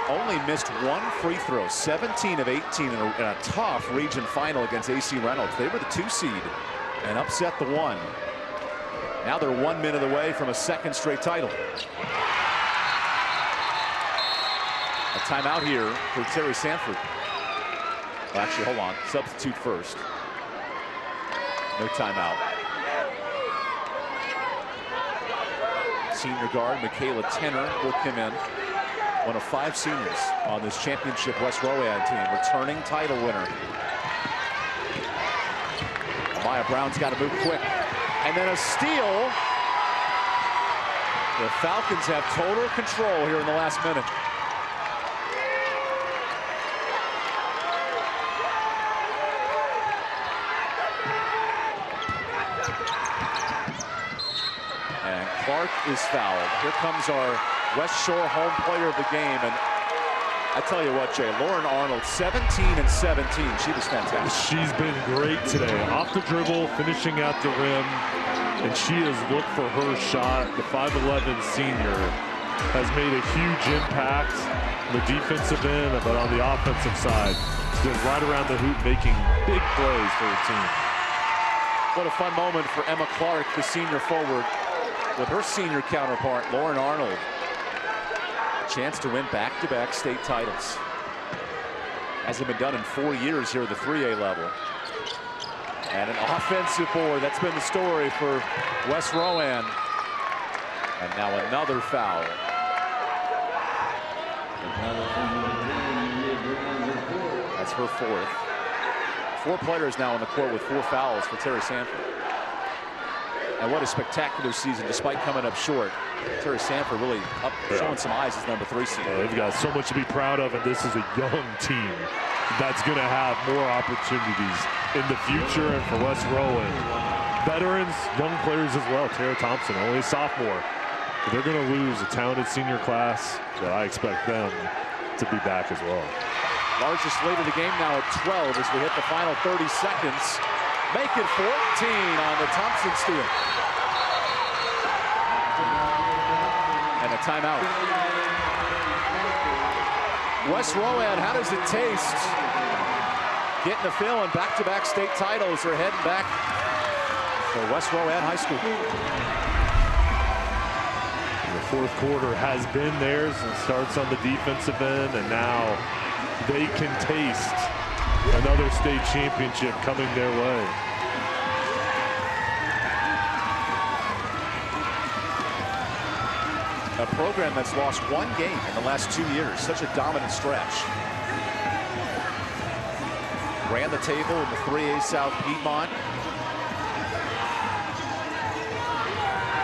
only missed 1 free throw, 17 of 18 in a tough region final against AC Reynolds. They were the 2 seed and upset the 1. Now they're 1 minute away from a second straight title. A timeout here for Terry Sanford. Well, actually, hold on. Substitute first. No timeout. Senior guard Michaela Tenner will come in. One of 5 seniors on this championship Wes Rowan team. Returning title winner. Maya Brown's got to move quick. And then a steal. The Falcons have total control here in the last minute. And Clark is fouled. Here comes our West Shore home player of the game. And I tell you what, Jay, Lauren Arnold, 17 and 17. She was fantastic. She's been great today. Off the dribble, finishing at the rim. And she has looked for her shot. The 5'11 senior has made a huge impact on the defensive end, but on the offensive side, he's been right around the hoop making big plays for the team. What a fun moment for Emma Clark, the senior forward, with her senior counterpart, Lauren Arnold. Chance to win back-to-back state titles. Hasn't been done in 4 years here at the 3A level. And an offensive board. That's been the story for West Rowan. And now another foul. That's her fourth. 4 players now on the court with 4 fouls for Terry Sanford. And what a spectacular season, despite coming up short. Terry Sanford really up, showing some eyes as number 3 seed. They've got so much to be proud of, and this is a young team that's going to have more opportunities in the future. And for West Rowan, veterans, young players as well. Tara Thompson, only a sophomore. But they're going to lose a talented senior class, but I expect them to be back as well. Largest lead of the game now at 12 as we hit the final 30 seconds. Make it 14 on the Thompson steal. And a timeout. West Rowan, how does it taste? Getting a feeling, back-to-back state titles are heading back for West Rowan High School. The fourth quarter has been theirs and starts on the defensive end, and now they can taste another state championship coming their way. A program that's lost 1 game in the last 2 years. Such a dominant stretch. Ran the table in the 3A South Piedmont.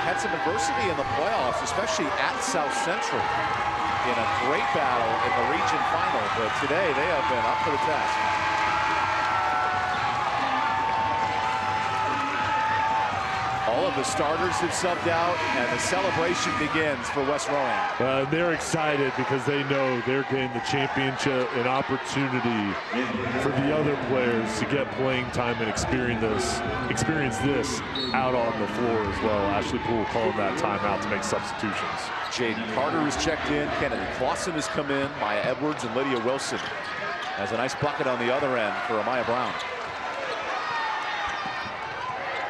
Had some adversity in the playoffs, especially at South Central in a great battle in the region final. But today they have been up for the task. All of the starters have subbed out, and the celebration begins for West Rowan. They're excited because they know they're getting the championship, an opportunity for the other players to get playing time and experience this out on the floor as well. Ashley Poole calling that timeout to make substitutions. Jaden Carter has checked in. Kennedy Clausen has come in. Maya Edwards and Lydia Wilson has a nice bucket on the other end for Amaya Brown.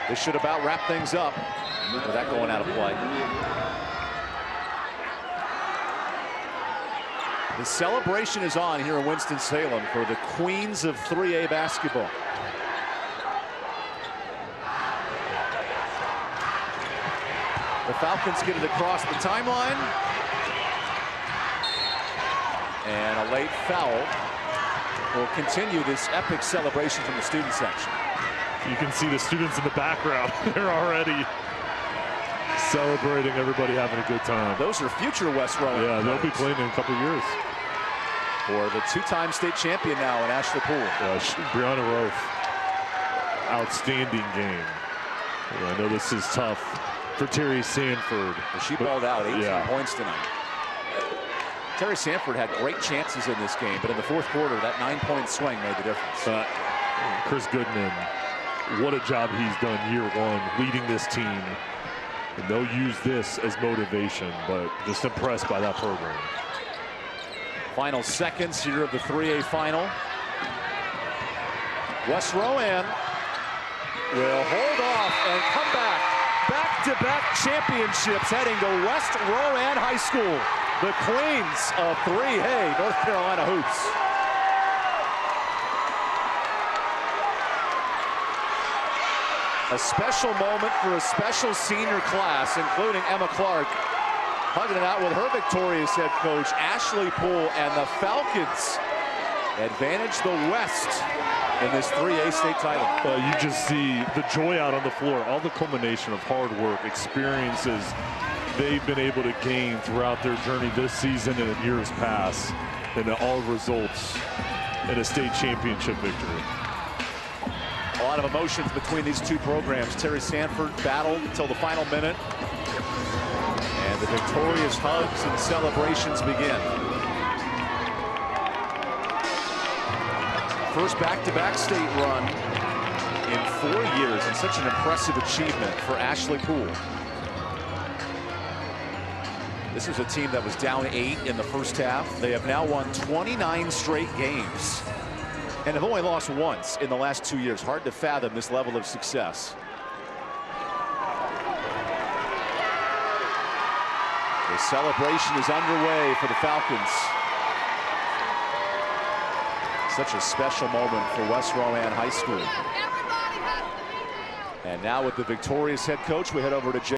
This should about wrap things up with that going out of play. The celebration is on here in Winston-Salem for the Queens of 3A basketball. The Falcons get it across the timeline. And a late foul will continue this epic celebration from the student section. You can see the students in the background. They're already celebrating, everybody having a good time. Those are future West Rowan. Yeah, they'll be playing in a couple years. For the 2-time state champion now in Ashley Poole. Brianna Rofe, outstanding game. I know this is tough for Terry Sanford. She balled out 18 points tonight. Terry Sanford had great chances in this game, but in the fourth quarter, that 9-point swing made the difference. Chris Goodman, what a job he's done year one, leading this team. And they'll use this as motivation, but just impressed by that program. Final seconds here of the 3A final. West Rowan will hold off and come back. Back-to-back championships heading to West Rowan High School. The Queens of 3A North Carolina hoops. A special moment for a special senior class, including Emma Clark, hugging it out with her victorious head coach, Ashley Poole, and the Falcons advantage the West in this 3A state title. You just see the joy out on the floor, all the culmination of hard work, experiences they've been able to gain throughout their journey this season and in years past, and it all results in a state championship victory. A lot of emotions between these two programs. Terry Sanford battled until the final minute. And the victorious hugs and celebrations begin. First back-to-back state run in 4 years, and such an impressive achievement for Ashley Poole. This is a team that was down 8 in the first half. They have now won 29 straight games and have only lost once in the last 2 years. Hard to fathom this level of success. The celebration is underway for the Falcons. Such a special moment for West Rowan High School. And now with the victorious head coach, we head over to